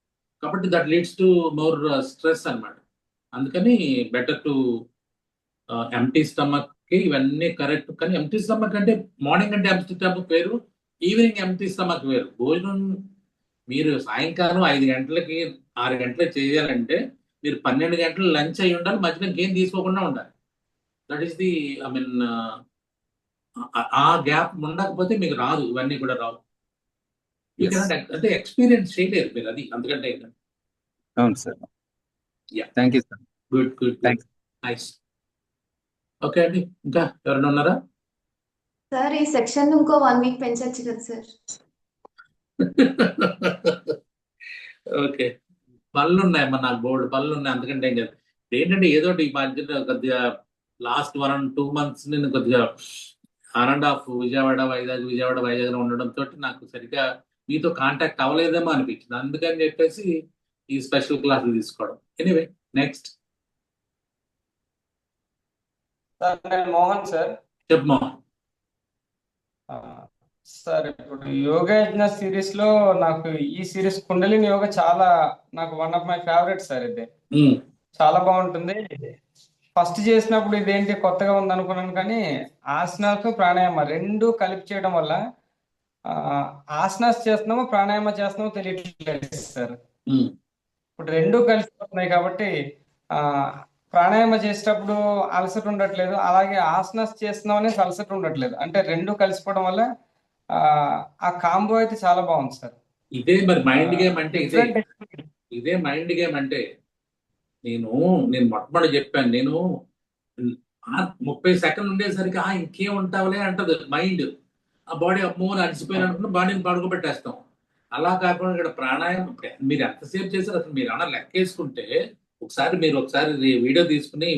[SPEAKER 1] కాబట్టి that leads to more stress అనమాట. అందుకని బెటర్ టు ఎంటీ స్టమక్ కి ఇవన్నీ కరెక్ట్. కానీ ఎంటీ స్టమక్ అంటే మార్నింగ్ అంటే ఎంటీ స్టమక్ వేరు, ఈవినింగ్ ఎంటీ స్టమక్ వేరు. భోజనం మీరు సాయంకాలం 5 గంటలకి 6 గంటలకి చేయాలంటే మీరు 12 గంటలు లంచ్ అయ్యి ఉండాలి, మధ్యలో ఇంకేం తీసుకోకుండా ఉండాలి. దట్ ఈస్ ది ఆ గ్యాప్ ఉండకపోతే మీకు రాదు, ఇవన్నీ కూడా రావు. అంటే ఎక్స్పీరియన్స్ చేయలేరు మీరు, అది అందుకంటే.
[SPEAKER 12] అవును sir.
[SPEAKER 1] Yeah,
[SPEAKER 12] thank you sir.
[SPEAKER 1] Good good
[SPEAKER 12] thanks.
[SPEAKER 1] Nice. Okay అండి, ఇంకా ఎవరైనా ఉన్నారా?
[SPEAKER 8] సార్ ఈ సెక్షన్ ఇంకో 1 వీక్ పెంచొచ్చు కదా సార్?
[SPEAKER 1] ఓకే, పనులు ఉన్నాయమ్మా, నాకు బోర్డు పనులు ఉన్నాయి, అందుకంటే ఏం కాదు. ఏంటంటే ఏదో ఈ మధ్య కొద్దిగా లాస్ట్ 1-2 months నేను కొద్దిగా 1.5 విజయవాడ వైజాగ్లో ఉండడంతో నాకు సరిగ్గా మీతో కాంటాక్ట్ అవ్వలేదేమో అనిపించింది, అందుకని చెప్పేసి ఈ స్పెషల్ క్లాసులు తీసుకోవడం. Anyway, next.
[SPEAKER 13] సార్ నేను మోహన్ సార్.
[SPEAKER 1] చెప్పు మోహన్.
[SPEAKER 13] సార్ ఇప్పుడు యోగా యజ్ఞ సిరీస్ లో నాకు ఈ సిరీస్ కుండలిని యోగా చాలా నాకు one of my favourite sir. ఇది చాలా బాగుంటుంది. ఫస్ట్ చేసినప్పుడు ఇదేంటి కొత్తగా ఉంది అనుకున్నాను, కానీ ఆసనాలకు ప్రాణాయామ రెండు కలిపి చేయడం వల్ల ఆసనాస్ చేస్తున్నామో ప్రాణాయామ చేస్తున్నామో తెలియట్లేదు సార్. ఇప్పుడు రెండు కలిసిపోతున్నాయి కాబట్టి ప్రాణాయామ చేసేటప్పుడు అలసట ఉండట్లేదు, అలాగే ఆసనాస్ చేస్తున్నాం అనేసి అలసట ఉండట్లేదు. అంటే రెండు కలిసిపోవడం వల్ల ఆ కాంబో అయితే చాలా బాగుంది సార్.
[SPEAKER 1] ఇదే మరి మైండ్ గేమ్ అంటే, ఇదే మైండ్ గేమ్ అంటే. నేను మొట్టమొదటి చెప్పాను, నేను 30 సెకండ్లు ఉండేసరికి ఇంకేం ఉంటావులే అంటది మైండ్. ఆ బాడీ అమ్మో అలసిపోయిన అనుకున్న బాడీని పడుకోబెట్టేస్తాం. అలా కాకుండా ఇక్కడ ప్రాణాయామం మీరు ఎంతసేపు చేశారు అసలు మీరు ఏమన్నా లెక్కేసుకుంటే ఒకసారి వీడియో తీసుకుని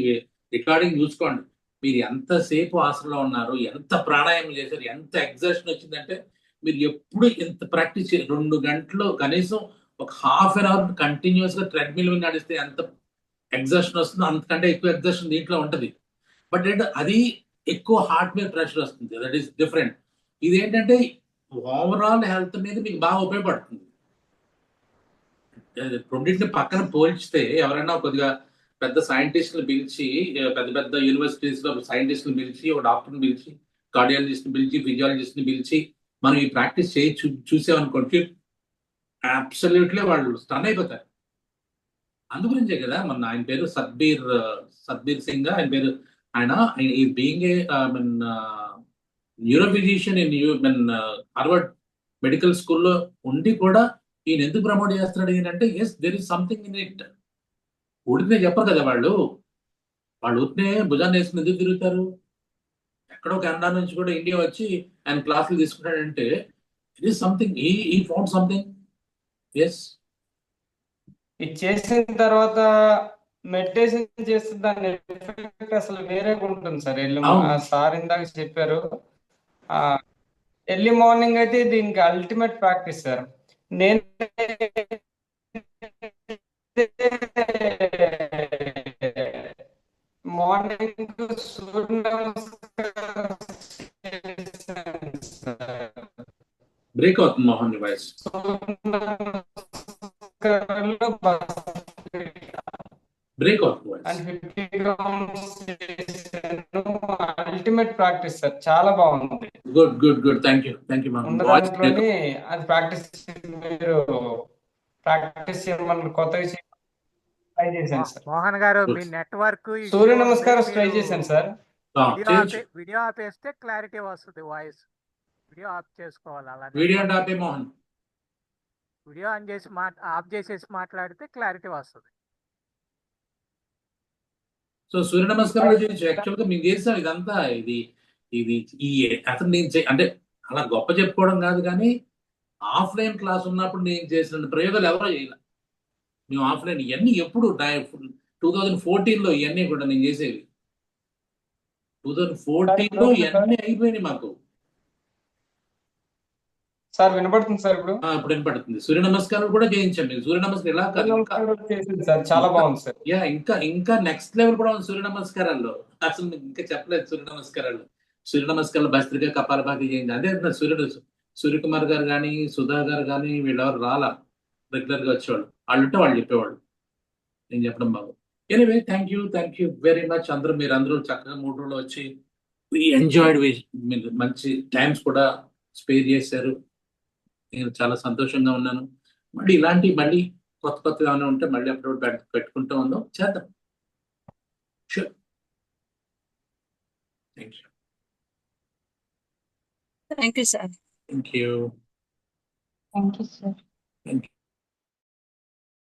[SPEAKER 1] రికార్డింగ్ చూసుకోండి. మీరు ఎంతసేపు ఆసనలో ఉన్నారు, ఎంత ప్రాణాయామం చేశారు, ఎంత ఎగ్జర్షన్ వచ్చిందంటే మీరు ఎప్పుడు ఎంత ప్రాక్టీస్ చేయాలి. 2 గంటలు కనీసం ఒక ½ an hour కంటిన్యూస్ గా ట్రెడ్మిల్ మీద నడిస్తే ఎంత ఎగ్జర్షన్ వస్తుందో అంతకంటే ఎక్కువ ఎగ్జర్షన్ దీంట్లో ఉంటది. బట్ అది ఎక్కువ హార్ట్ మీద ప్రెషర్ వస్తుంది, దట్ ఈస్ డిఫరెంట్. ఇదేంటంటే ఓవరాల్ హెల్త్ మీద మీకు బాగా ఉపయోగపడుతుంది. రెండింటిని పక్కన పోల్చితే ఎవరైనా కొద్దిగా పెద్ద సైంటిస్టులు పిలిచి, పెద్ద యూనివర్సిటీస్ లో సైంటిస్టులు పిలిచి, ఒక డాక్టర్ని పిలిచి, కార్డియాలజిస్ట్ని పిలిచి, ఫిజియాలజిస్ట్ని పిలిచి మనం ఈ ప్రాక్టీస్ చూసామనుకోండి, అబ్సల్యూట్లీ వాళ్ళు స్టన్ అయిపోతారు. అందుగురించే కదా మొన్న ఆయన పేరు సత్బీర్ సింగ్ ఆయన పేరు. ఆయన being a neuro physician in Harvard medical స్కూల్లో ఉండి కూడా ఈయన ఎందుకు ప్రమోట్ చేస్తున్నాడు ఏంటంటే, yes there is something in it. ఉడికినే చెప్పరు కదా వాళ్ళు ఉడికినే భుజాన్ని వేసుకుని ఎందుకు తిరుగుతారు? ఎక్కడో కెనడా నుంచి కూడా ఇండియా వచ్చి ఆయన క్లాసులు తీసుకుంటాడంటే ఇట్ ఈస్ సంథింగ్, ఈ ఫౌండ్ సంథింగ్. ఎస్,
[SPEAKER 13] ఇది చేసిన తర్వాత మెడిటేషన్ చేస్తే దాని ఎఫెక్ట్ అసలు వేరేగా ఉంటుంది సార్. సార్ ఇందాక చెప్పారు, ఎర్లీ మార్నింగ్ అయితే దీనికి అల్టిమేట్ ప్రాక్టీస్ సార్. నేను మార్నింగ్
[SPEAKER 1] బ్రేక్ అవుతుంది మోహన్ వాయిస్. బ్రేక్ అవుతుంది.
[SPEAKER 13] అల్టిమేట్ ప్రాక్టీస్ సార్, చాలా బాగుంది.
[SPEAKER 1] గుడ్ థ్యాంక్ యూ
[SPEAKER 13] అది ప్రాక్టీస్ చేయమని కొత్తగా ట్రై చేశాను సార్.
[SPEAKER 5] మోహన్ గారు మీ నెట్వర్క్
[SPEAKER 13] సూర్య నమస్కారం ట్రై చేశాను సార్.
[SPEAKER 5] వీడియో ఆపేస్తే క్లారిటీ వస్తుంది వాయిస్. వీడియో ఆఫ్ చేసుకోవాలి. అలా
[SPEAKER 1] వీడియో ఆపే మోహన్,
[SPEAKER 5] వీడియో ఆన్ చేసి ఆఫ్ చేసేసి మాట్లాడితే క్లారిటీ వస్తుంది.
[SPEAKER 1] సో సూర్య నమస్కారం యాక్చువల్గా మేము చేసాం ఇదంతా. అసలు నేను అంటే అలా గొప్ప చెప్పుకోవడం కాదు, కానీ ఆఫ్లైన్ క్లాస్ ఉన్నప్పుడు నేను చేసిన ప్రయోగాలు ఎవరో చేయాలి. మేము ఆఫ్లైన్ ఇవన్నీ ఎప్పుడు 2014లో ఇవన్నీ కూడా నేను చేసేవి. 2014లో ఇవన్నీ అయిపోయినాయి మాకు.
[SPEAKER 13] సార్ వినపడుతుంది సార్ ఇప్పుడు?
[SPEAKER 1] ఇప్పుడు వినపడుతుంది. సూర్య నమస్కారం కూడా చేయించాం మేము. సూర్య నమస్కారం ఎలా
[SPEAKER 13] సార్ చాలా బాగుంది సార్.
[SPEAKER 1] ఇంకా నెక్స్ట్ లెవెల్ కూడా ఉంది సూర్య నమస్కారాల్లో. అసలు ఇంకా చెప్పలేదు సూర్య నమస్కారాలు. సూర్య నమస్కారాలు భస్త్రిక కపాలభాతి చేయింది. అదే సూర్యకుమార్ గారు కానీ సుధా గారు కానీ వీళ్ళెవరు రాలా, రెగ్యులర్ గా వచ్చేవాళ్ళు. వాళ్ళు చెప్పేవాళ్ళు, నేను చెప్పడం బాగు. Anyway thank you very much. మీరందరూ చక్కగా 3 రోజులు వచ్చి ఎంజాయ్డ్. మీరు మంచి టైమ్స్ కూడా స్పేర్ చేశారు. నేను చాలా సంతోషంగా ఉన్నాను. మళ్ళీ కొత్త ఏమైనా ఉంటే మళ్ళీ అప్పుడు పెట్టుకుంటూ ఉందాం, చేద్దాం. Sure. Thank you.
[SPEAKER 2] Thank you sir.
[SPEAKER 1] Thank you.
[SPEAKER 11] Thank you sir.
[SPEAKER 1] Thank you.